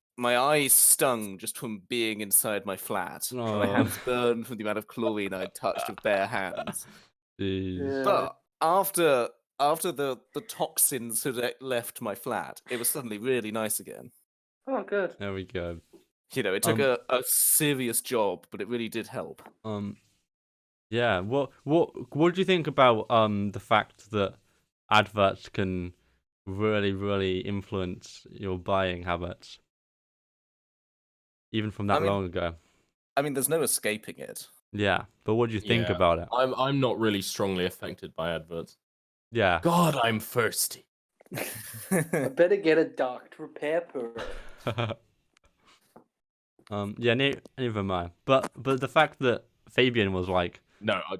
stung just from being inside my flat. And my Oh. hands burned from the amount of chlorine I'd touched with bare hands. Jeez. Yeah. But after the toxins had left my flat, it was suddenly really nice again. Oh, good. There we go. It took a serious job, but it really did help. Yeah. What do you think about the fact that adverts can really influence your buying habits, even from that long ago? I mean, there's no escaping it. Yeah, but what do you think Yeah. about it? I'm not really strongly affected by adverts. Yeah. God, I'm thirsty. I better get a Dr. Pepper. Yeah, neither am I. But the fact that Fabian was like, No, I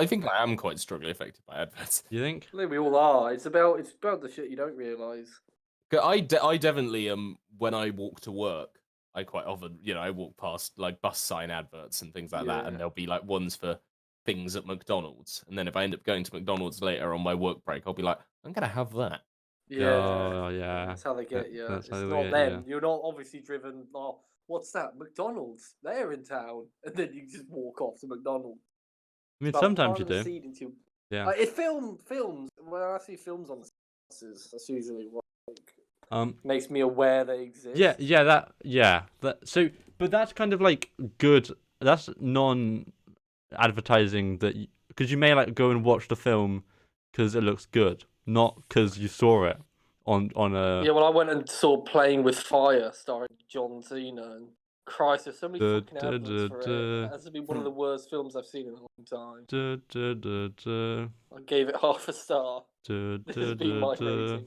think I am quite strongly affected by adverts. you think? I think we all are. It's about the shit you don't realise. 'Cause I definitely when I walk to work, I quite often I walk past like bus sign adverts and things like that, and Yeah. there'll be like ones for things at McDonald's, and then if I end up going to McDonald's later on my work break, I'll be like, I'm gonna have that. Yeah. Oh, yeah. That's how they get you. That's It's how they not get them. you. You're not obviously driven. Oh, what's that? McDonald's. They're in town, and then you just walk off to McDonald's. I mean, About sometimes you planting a do. seed into- Yeah. It films. When I see films on the buses, that's usually what makes me aware they exist. But that's kind of like good. That's non-advertising because you may like go and watch the film because it looks good, not because you saw it on a. Yeah, well, I went and saw Playing with Fire, starring John Cena, and Christ, there's so many fucking adverts for it. That's been one of the worst films I've seen in a long time. I gave it half a star. This has been my rating.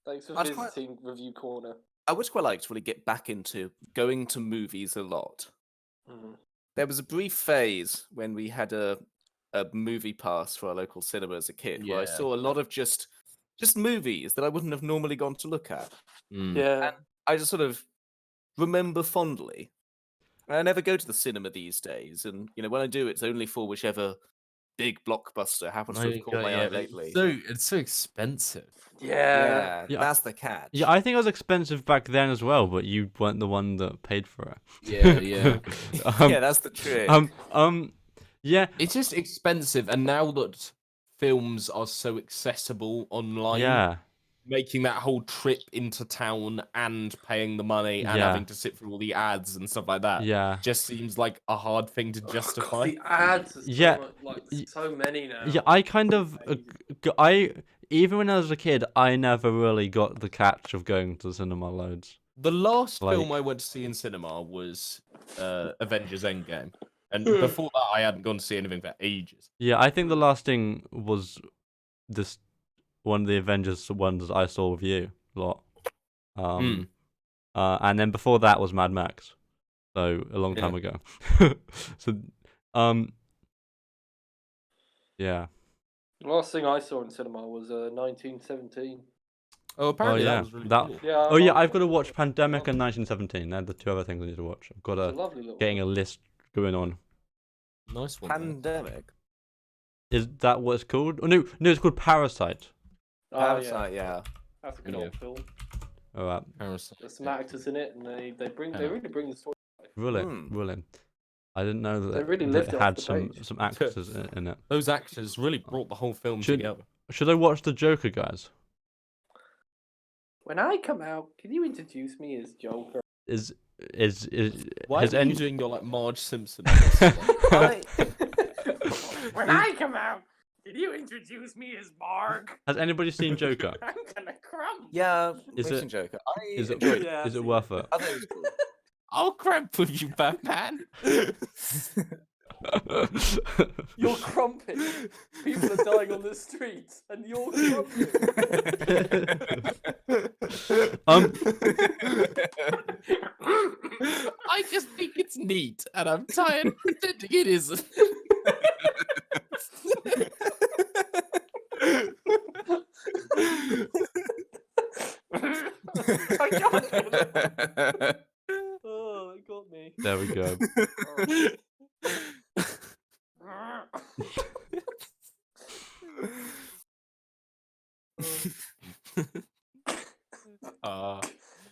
Thanks for visiting Review Corner. I would quite like to really get back into going to movies a lot. Mhm. There was a brief phase when we had a movie pass for our local cinema as a kid, where I Yeah. saw a lot of just movies that I wouldn't have normally gone to look at. Mm. Yeah. I just sort of remember fondly. I never go to the cinema these days, and when I do, it's only for whichever big blockbuster happens to have caught my eye but lately. it's so expensive. Yeah. Yeah. That's the catch. Yeah, I think it was expensive back then as well, but you weren't the one that paid for it. Yeah, yeah. Yeah, that's the trick. Yeah, It's just expensive, and now that films are so accessible online, yeah, making that whole trip into town and paying the money and Yeah. having to sit through all the ads and stuff like that yeah. just seems like a hard thing to God, justify. the ads are so Yeah, much, like y- so many now. Yeah, I kind of, Amazing. even when I was a kid, I never really got the catch of going to the cinema loads. The last Like- film I went to see in cinema was Avengers Endgame. And before that, I hadn't gone to see anything for ages. Yeah, I think the last thing was this one of the Avengers ones I saw with you a lot. And then before that was Mad Max, so a long time ago. So, yeah. The last thing I saw in cinema was 1917. Oh, apparently yeah, that was really that- cool. Yeah. Oh yeah, I I've got to liked watch it. Pandemic and 1917. They're the two other things I need to watch. I've got It's a to lovely little getting a film. list going on. Nice one. man. Pandemic. Is that what it's called? Oh no, it's called Parasite. Oh, yeah. Parasite, yeah. That's a good Yeah. old film. All right, Parasite. There's some actors in it, and they really bring the story. brilliant, brilliant. I didn't know that They really that lived it it off had the some page. actors in it. Those actors really brought the whole film Should- together. Should I watch the Joker, guys? When I come out, can you introduce me as Joker? Is Why has are any you doing your like Marge Simpson? voice? When I come out, can you introduce me as Marge? has anybody seen Joker? I'm gonna crumble. Yeah, Is we've it- seen Joker. I Is it enjoyed it. Yeah, I've is it seen worth it. it? I thought it was cool. I'll cramp with you, Batman. You're crumping. People are dying on the streets, and you're crumping. I just think it's neat, and I'm tired of pretending it isn't. I can't get it. Oh, it got me. There we go.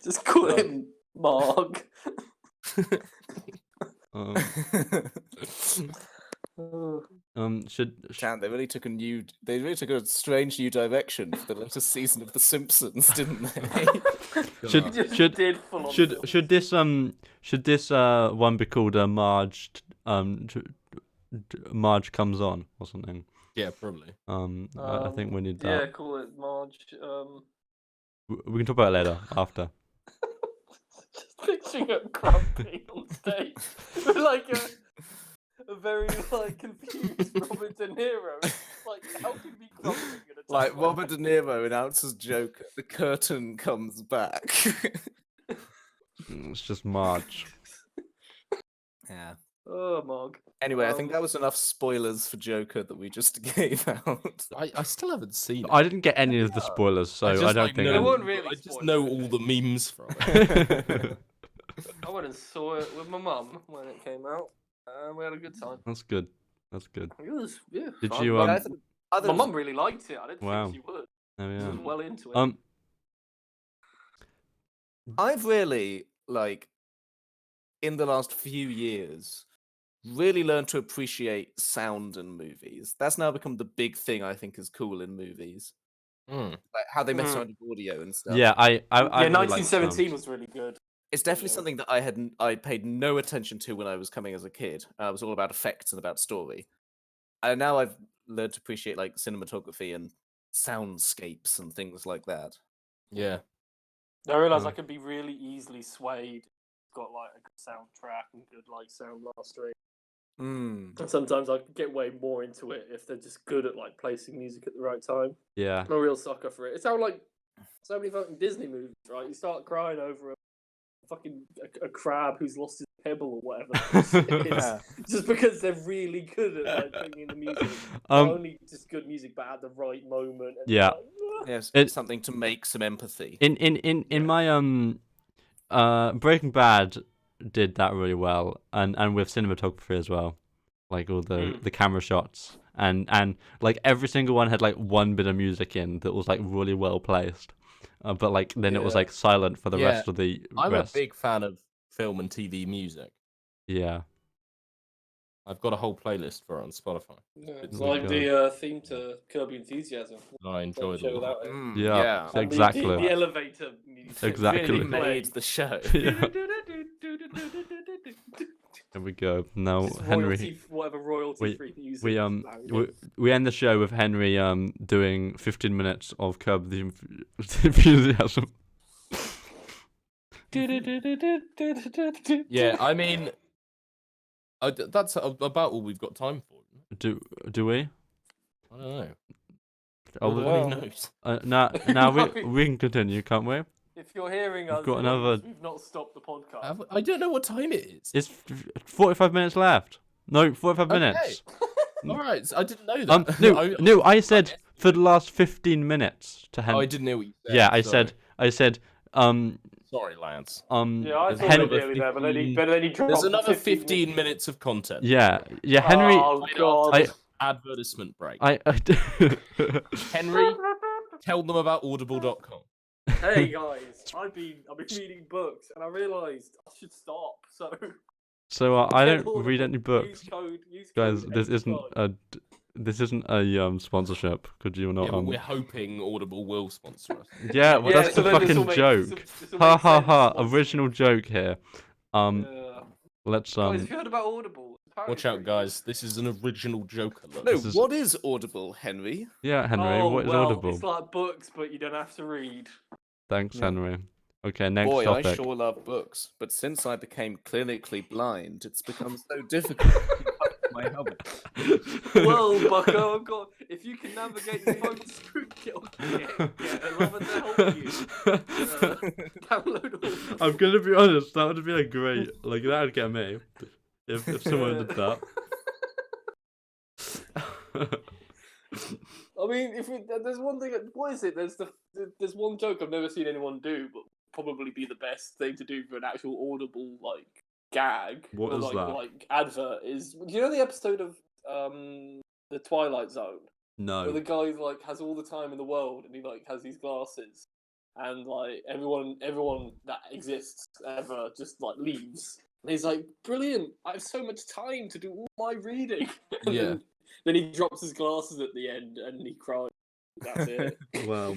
Just call him Marg. Um, Oh. should They really took a strange new direction for the latest season of The Simpsons, didn't they? should Just should did full on should film. should this one be called Marge Marge comes on or something? Yeah, probably. I think we need Yeah, that. call it Marge. We can talk about it later after. Just picturing her crumping on stage with like a very like confused Robert De Niro. Like, how can you be crumping at a time Like that? Robert De Niro announces Joker, the curtain comes back. It's just Marge. Yeah. Oh, Marg. Anyway, I think that was enough spoilers for Joker that we just gave out. I still haven't seen it. I didn't get any of the spoilers, so I, just, don't like, think. know, They weren't really I just spoilers, know were all they? the memes from it. I went and saw it with my mum when it came out, and we had a good time. That's good. That's good. It was, yeah. Did fun. you, Like, Yeah, I thought- I thought my it was- mum really liked it. I didn't Wow. think she would. Oh, She yeah. was well into it. I've really, like, in the last few years, really learned to appreciate sound in movies. That's now become the big thing I think is cool in movies. Like how they mess Mm. around with audio and stuff. Yeah, I yeah, really like 1917 sound. was really good. It's definitely Yeah. something that I paid no attention to when I was coming as a kid. It was all about effects and about story. And now I've learned to appreciate like cinematography and soundscapes and things like that. Yeah. I realised Mm. I could be really easily swayed. Got like a good soundtrack and good like sound mastering. Mm. And sometimes I could get way more into it if they're just good at like placing music at the right time. Yeah. I'm a real sucker for it. It's how like So many fucking Disney movies, right? You start crying over a crab who's lost his pebble or whatever. Just because they're really good at like putting in the music. Not only just good music, but at the right moment. And Yeah. like, Yes, It- something to make some empathy. In my Breaking Bad did that really well, and with cinematography as well, like all the camera shots and like every single one had like one bit of music in that was like really well placed, but like then it was like silent for the rest of the I'm rest. a big fan of film and TV music. Yeah. I've got a whole playlist for it on Spotify. it's Oh my like the theme to Curb Your Enthusiasm. And I enjoy Show them. without it. Yeah. And Exactly. The elevator music. Exactly. Really made the show. Yeah. There we go. Now Just Henry, whatever royalty-free music. we end the show with Henry doing 15 minutes of Curb the Enthusiasm. Yeah, I mean, that's about all we've got time for. Do we? I don't know. Oh, Nobody knows. now we can continue, can't we? If you're hearing us, got another- we've not stopped the podcast. I don't know what time it is. It's 45 minutes left. No, 45 minutes. All right, so I didn't know that. No, I said for the last 15 minutes to Oh, Henry. I didn't know what you said. Yeah, I sorry. said, Sorry, Lance. Yeah, I thought Henry, it nearly there, but then he dropped. There's another 15 15 minutes of content. yeah, Henry. Oh god. Advertisement break. I Henry, tell them about audible.com. Hey guys, I've been reading books and I realised I should stop. So I get don't read any Audible, books, use guys. code This isn't 85. a sponsorship. Could you not? Yeah, but we're hoping Audible will sponsor us. Yeah, well, that's so the then this fucking will make- joke. this will Ha make ha sense ha! once Original joke here. Yeah. Let's Guys, if you heard about Audible, apparently Watch out, it's guys. This is an original joke alert. No, This is- what is Audible, Henry? Yeah, Henry. Oh, What is well, Audible? It's like books, but you don't have to read. Thanks, Yeah. Henry. Okay, next Boy, topic. I sure love books, but since I became clinically blind, it's become so difficult to keep up with my hobby. Well, Bucko, if you can navigate your phone screen, get a lover to help you. Download Audible. I'm gonna be honest. That would be a great. Like that would get me. If someone did that. I mean, there's one thing. What is it? There's one joke I've never seen anyone do, but probably be the best thing to do for an actual Audible like gag. What or, is like, that? Like advert is. Do you know the episode of the Twilight Zone where the No. guy like has all the time in the world and he like has these glasses and like everyone that exists ever just like leaves and he's like, brilliant! I have so much time to do all my reading. And Yeah. then he drops his glasses at the end and he cries. That's it. Wow.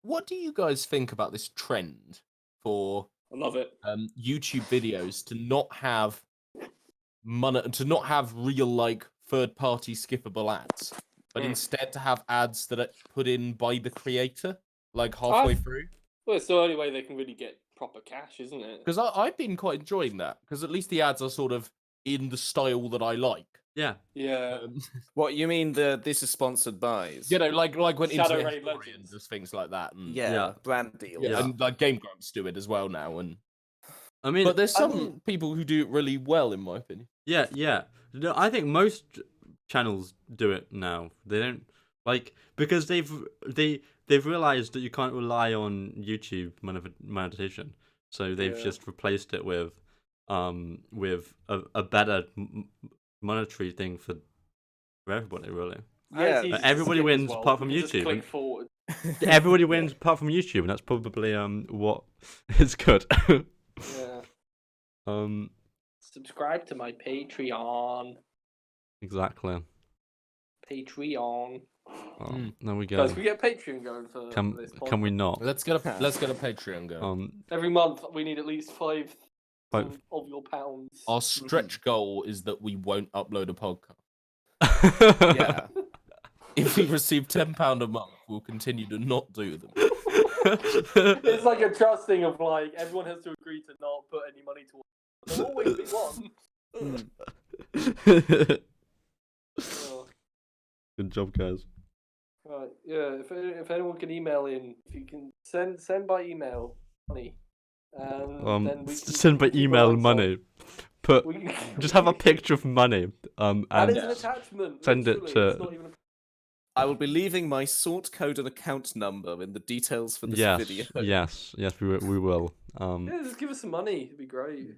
What do you guys think about this trend for I love it. YouTube videos to not have real like third party skippable ads, but instead to have ads that are put in by the creator like halfway through? Well, it's the only way they can really get proper cash, isn't it? Because I've been quite enjoying that because at least the ads are sort of in the style that I like. Yeah. Yeah. What, you mean this is sponsored by? You know, like when Shadow Internet Raid Historians Legends. does things like that. And, Yeah, brand deals. Yeah. and like Game Grumps do it as well now. And I mean, but there's some people who do it really well, in my opinion. Yeah. No, I think most channels do it now. They don't like because they've realized that you can't rely on YouTube monetization, so they've just replaced it with a better monetary thing for everybody, really. And it's Yeah, easy to everybody skip as wins well. apart from You can just YouTube, click and- forward. Everybody wins apart from YouTube, and that's probably what is good. Yeah. um, Subscribe to my Patreon. exactly. Patreon. There we go. Guys, can we get a Patreon going for this podcast? Can we not? Let's get a Patreon going. Every month we need at least five Five. of your pounds. Our stretch goal is that we won't upload a podcast. Yeah. If we receive £10 a month, we'll continue to not do them. It's like a trust thing of like everyone has to agree to not put any money towards it. There'll always be one. Oh. Good job, guys. Right, yeah. If anyone can email in, if you can send by email money, and then we can send by keep the email lights on. money. Put We can, just have a picture of money. That And is an attachment. send it Literally, it's to. not even. I will be leaving my sort code and account number in the details for this Yes, video. yes, we will. Yeah, just give us some money. It'd be great.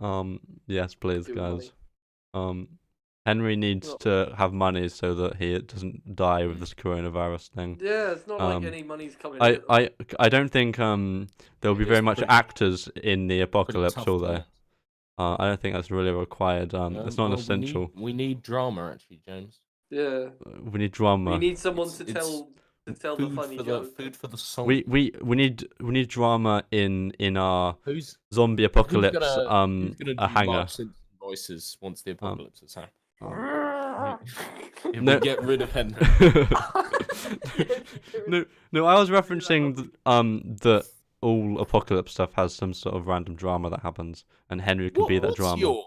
Yes, please, Do with guys. money. Henry needs Well- to have money so that he doesn't die with this coronavirus thing. Yeah, it's not like any money's coming I, in. I, I don't think there'll be It very is much pretty- actors in the Pretty apocalypse, tough will to there? I don't think that's really required. It's not an well, essential. We need drama, actually, James. Yeah, We need we drama. need someone It's- to it's tell the funny joke. Food for the soul. We need drama in our Who's zombie apocalypse who's gonna do hangar. Marge Simpson voices once the apocalypse has happened? If No. we get rid of Henry. No, I was referencing that all apocalypse stuff has some sort of random drama that happens, and Henry could be that drama.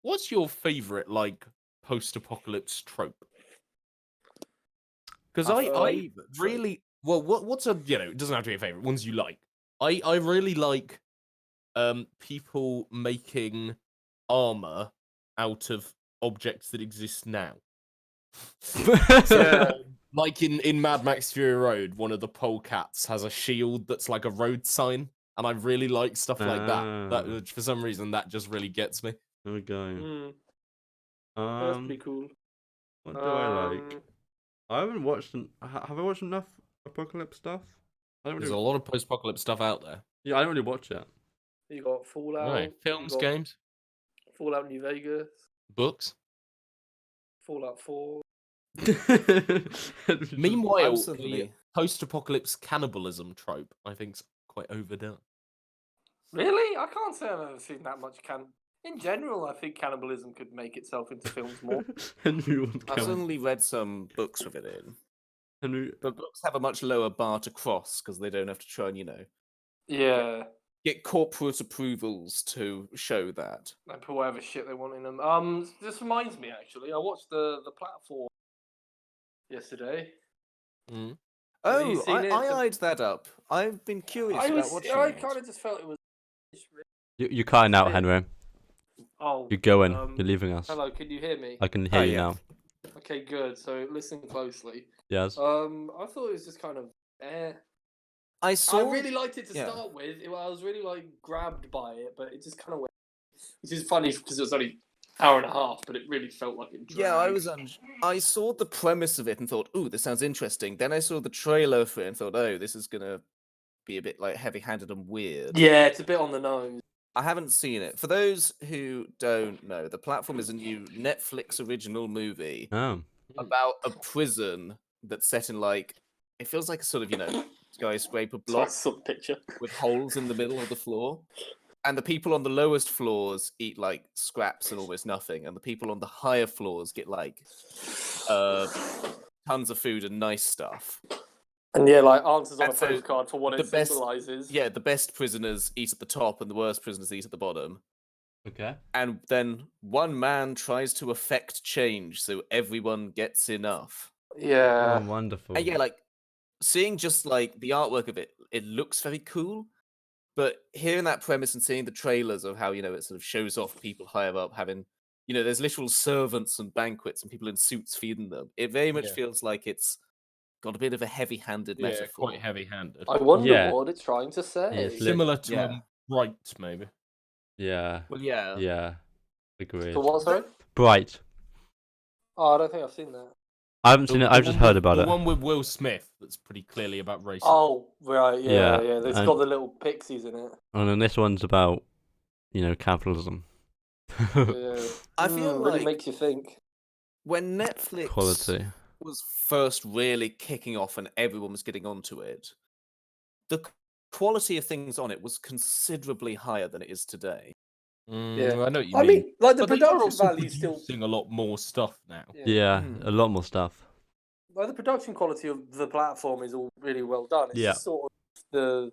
What's your favorite like post-apocalypse trope? Because I really what's a it doesn't have to be a favorite ones you like. I really like people making armor out of objects that exist now. Yeah. Like in Mad Max Fury Road, one of the polecats has a shield that's like a road sign, and I really like stuff like that. That for some reason that just really gets me. There we go. That's pretty cool. What do I like? I haven't watched. Have I watched enough apocalypse stuff? I don't There's really. a lot of post-apocalypse stuff out there. Yeah, I don't really watch it. You got Fallout. Right. Films, you got games, Fallout New Vegas, books. Fallout 4. Meanwhile, the Absolutely. post-apocalypse cannibalism trope, I think, is quite overdone. Really? I can't say I've ever seen that much In general, I think cannibalism could make itself into films more. Henry wants I've count. certainly read some books with it in. Henry. But books have a much lower bar to cross because they don't have to try and, Yeah. get corporate approvals to show that. And put whatever shit they want in them. This reminds me, actually. I watched the platform yesterday. Mm. Have you Oh, seen it? I eyed that up. I've been curious about watching I it. kind of just felt it was. You're cutting out, bit- Henry. Oh. You're going. You're leaving us. Hello, can you hear me? I can hear you yeah. now. Okay, good. So listen closely. Yes. I thought it was just kind of I saw. I really liked it to yeah. start with. I was really like grabbed by it, but it just kind of went. Which is funny because it was only an hour and a half, but it really felt like it. Dragged. Yeah, I saw the premise of it and thought, "Ooh, this sounds interesting." Then I saw the trailer for it and thought, "Oh, this is gonna be a bit like heavy-handed and weird." Yeah, it's a bit on the nose. I haven't seen it. For those who don't know, The Platform is a new Netflix original movie Oh. about a prison that's set in like it feels like a sort of skyscraper So I block saw the picture. with holes in the middle of the floor. And the people on the lowest floors eat like scraps and almost nothing, and the people on the higher floors get like tons of food and nice stuff. And yeah, like answers on And a so postcard for what it the best- symbolizes. Yeah, the best prisoners eat at the top, and the worst prisoners eat at the bottom. Okay. And then one man tries to affect change so everyone gets enough. Yeah. Oh, wonderful. And yeah, like seeing just like the artwork of it, it looks very cool. But hearing that premise and seeing the trailers of how it sort of shows off people higher up having, there's literal servants and banquets and people in suits feeding them. It very much feels like it's got a bit of a heavy-handed metaphor. Quite heavy-handed. I wonder Yeah. what it's trying to say. It's Similar to Yeah. Bright, maybe. Yeah. Well, yeah. Yeah. Agreed. So what, sorry? Bright. Oh, I don't think I've seen that. I haven't seen it. I've just heard about the it. one with Will Smith that's pretty clearly about racism. Oh, right, yeah. Yeah, It's and- got the little pixies in it. And then this one's about, capitalism. Yeah. I feel Really like makes you think. when Netflix Quality. was first really kicking off and everyone was getting onto it, the quality of things on it was considerably higher than it is today. Yeah. I know what you I mean, like the But they are production also value still. producing a lot more stuff now. Yeah, Hmm. a lot more stuff. Like the production quality of the platform is all really well done. It's Yeah. just sort of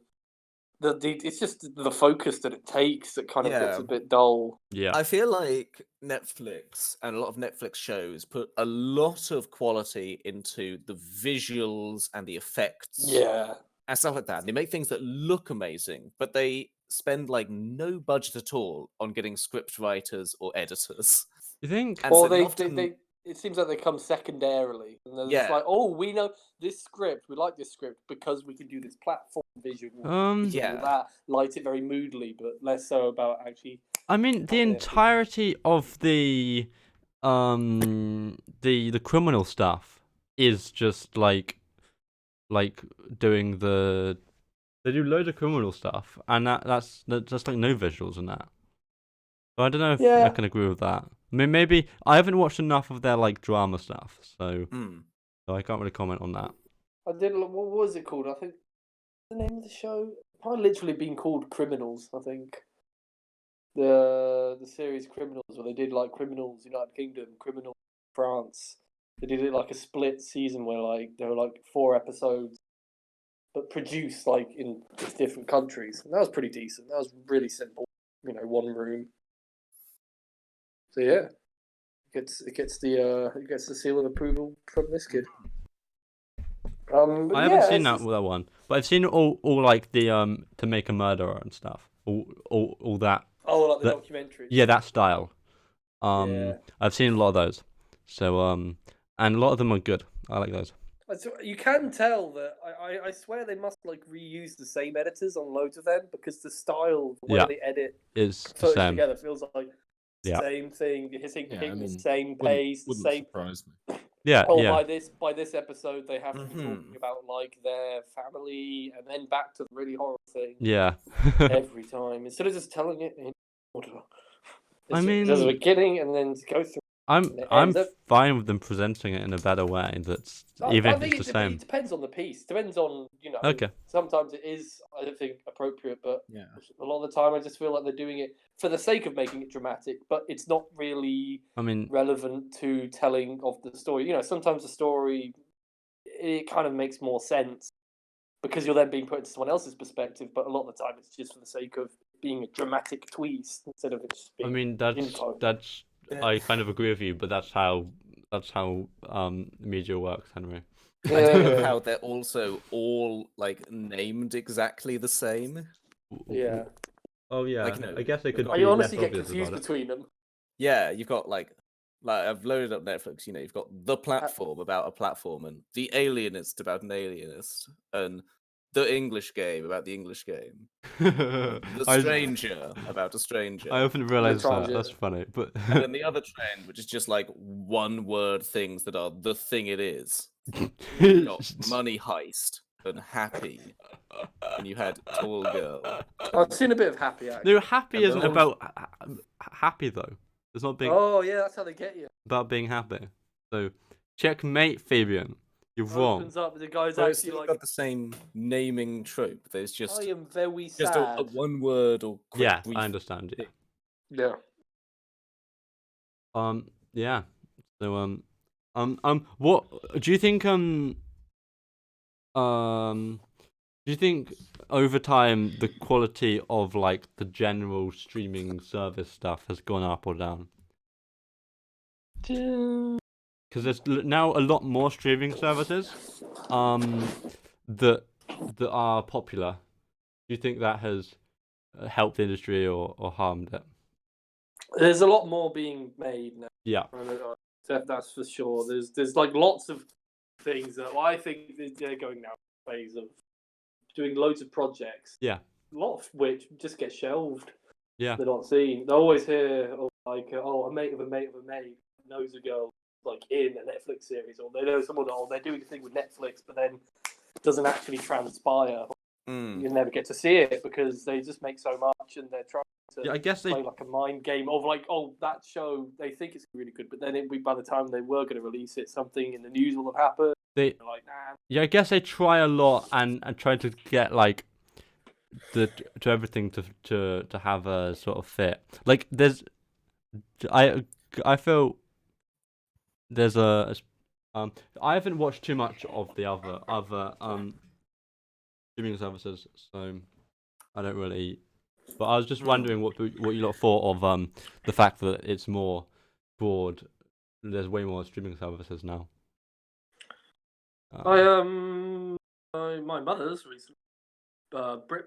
it's just the focus that it takes that kind of gets a Yeah. bit dull. Yeah. I feel like Netflix and a lot of Netflix shows put a lot of quality into the visuals and the effects Yeah. and stuff like that. They make things that look amazing, but they spend like no budget at all on getting script writers or editors. You think? And Or so they often, it seems like they come secondarily, and they're just Yeah. like, oh, we know this script, we like this script because we can do this platform visual, Yeah. that light it very moodily, but less so about actually. I mean, the entirety of the criminal stuff is just like doing the. They do loads of criminal stuff, and that's like no visuals in that. So I don't know if I Yeah. can agree with that. I mean, maybe I haven't watched enough of their like drama stuff, so I can't really comment on that. I did. What was it called? I think the name of the show might literally been called Criminals. I think the series Criminals, where they did like Criminals United Kingdom, Criminals France. They did it like a split season where like there were like 4 episodes, but produced like in just different countries. And that was pretty decent. That was really simple. One room. So yeah, it gets the seal of approval from this kid. I haven't seen that one, but I've seen all like the To Make a Murderer and stuff. All that. Oh, like the documentary. Yeah, that style. Yeah. I've seen a lot of those. So and a lot of them are good. I like those. You can tell that I swear they must like reuse the same editors on loads of them, because the style, the way they edit is the footage same. together feels like the same thing. Hitting the same pace, the same. Surprise me. Yeah, By this episode, they have to be talking about like their family, and then back to the really horrible thing. Yeah. Every time, instead of just telling it in order. There's a beginning and then go through. I'm fine with them presenting it in a better way. That's even if it's the same. It depends on the piece. Depends on Okay. Sometimes it is, I don't think, appropriate, but Yeah. a lot of the time I just feel like they're doing it for the sake of making it dramatic, but it's not really relevant to telling of the story. Sometimes the story, it kind of makes more sense because you're then being put into someone else's perspective, but a lot of the time it's just for the sake of being a dramatic twist instead of it just being that's I kind of agree with you, but that's how media works, Henry. I do love how they're also all like named exactly the same. Yeah. Oh yeah. I guess they could. I honestly get confused between them. Yeah, you've got like I've loaded up Netflix. You've got The Platform about a platform, and The Alienist about an alienist, and The English Game about the English game. The Stranger about a stranger. I often realise that. That's funny, but and then the other trend, which is just like one-word things that are the thing it is. You got Money Heist and Happy, and you had Tall Girl. I've seen a bit of Happy. Actually. No, Happy isn't about happy though. It's not being. Oh yeah, that's how they get you. About being happy. So checkmate, Fabian. You're wrong. Opens up, the guy's Well, actually like got the same naming trope. There's just I am very sad. just a one word or quick brief. I understand. Yeah. Yeah. So what do you think? Do you think over time the quality of like the general streaming service stuff has gone up or down? Because there's now a lot more streaming services that are popular. Do you think that has helped the industry or harmed it? There's a lot more being made now. Yeah. That's for sure. There's like lots of things that I think they're going now phase of doing loads of projects. Yeah. A lot of which just get shelved. Yeah. They're not seen. They always hear a mate of a mate of a mate knows a girl like in a Netflix series, or they know someone, they're doing a thing with Netflix, but then it doesn't actually transpire. You never get to see it because they just make so much, and they're trying to I guess play like a mind game of like, that show, they think it's really good, but then by the time they were going to release it, something in the news will have happened. They're like, nah. Yeah, I guess they try a lot and try to get like to everything to have a sort of fit. Like I feel there's I haven't watched too much of the other streaming services, so I don't really. But I was just Hmm. wondering what you lot thought of the fact that it's more broad. There's way more streaming services now. My mother's recently Brit.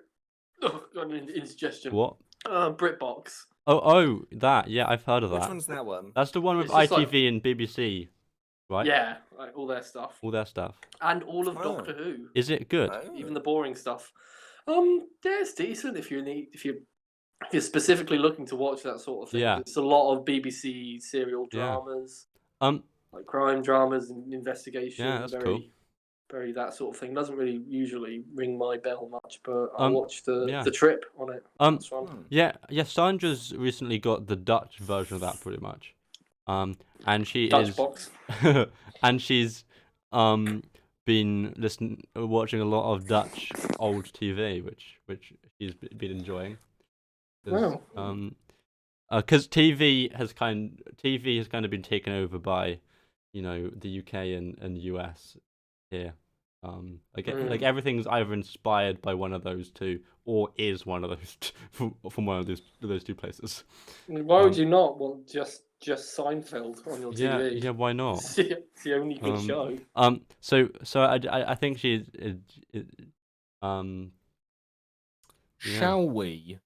Oh, got an indigestion. What? BritBox. Oh, that. Yeah, I've heard of Which that. one's that one? That's the one with It's just ITV and BBC, right? Yeah, like all their stuff All their stuff. and all of Oh. Doctor Who, Is it good? even the boring stuff. Yeah, it's decent if you're specifically looking to watch that sort of thing. Yeah. It's a lot of BBC serial Yeah. dramas, Um. like crime dramas and investigation. Yeah, that's very, cool. very that sort of thing. Doesn't really usually ring my bell much, but I watched yeah. the Trip on it. That's fun. Yeah. Sandra's recently got the Dutch version of that, pretty much. And she Dutch is, box. and she's been watching a lot of Dutch old TV, which she's been enjoying. Wow. Because TV has kind of been taken over by, the UK and US here. Like everything's either inspired by one of those two or is one of those from one of those two places. Why would you not want just Seinfeld on your TV? Yeah, why not? It's the only good show. So I think she's Shall we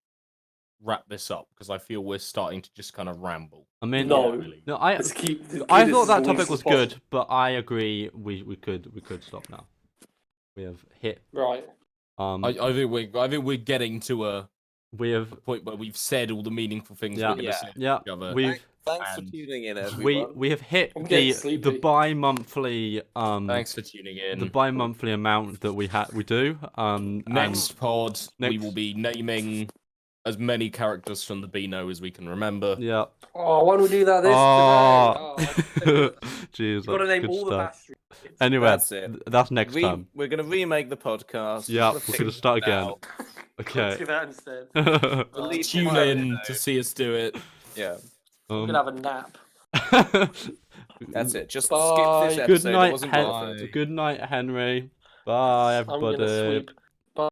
wrap this up? Because I feel we're starting to just kind of ramble. I mean, No. no, I Let's keep I this thought as that least topic as was possible. good, but I agree we could stop now. We have hit Right. I think we're getting to a we have point where we've said all the meaningful things Yeah. we're going to Yeah. say to yeah each other. we've Thanks for and tuning in, everyone. we have hit I'm getting the sleepy. bi-monthly Thanks for tuning in. the bi-monthly amount that we do Next pod, we next- will be naming as many characters from the Beano as we can remember. and yeah Oh, why don't we do that this today? jeez, Got to that's name good all the stuff. Bastries. Anyway, That's it. that's next time. We're gonna remake the podcast. Yeah, We're we're gonna start again. out. Okay. Do that instead. Delete Tune the in episode. to see us do it. Yeah, I'm gonna have a nap. that's it. Just Bye. skip this Good episode. Good night, It wasn't worth it. Bye. Good night, Henry. Bye, I'm gonna everybody. sweep.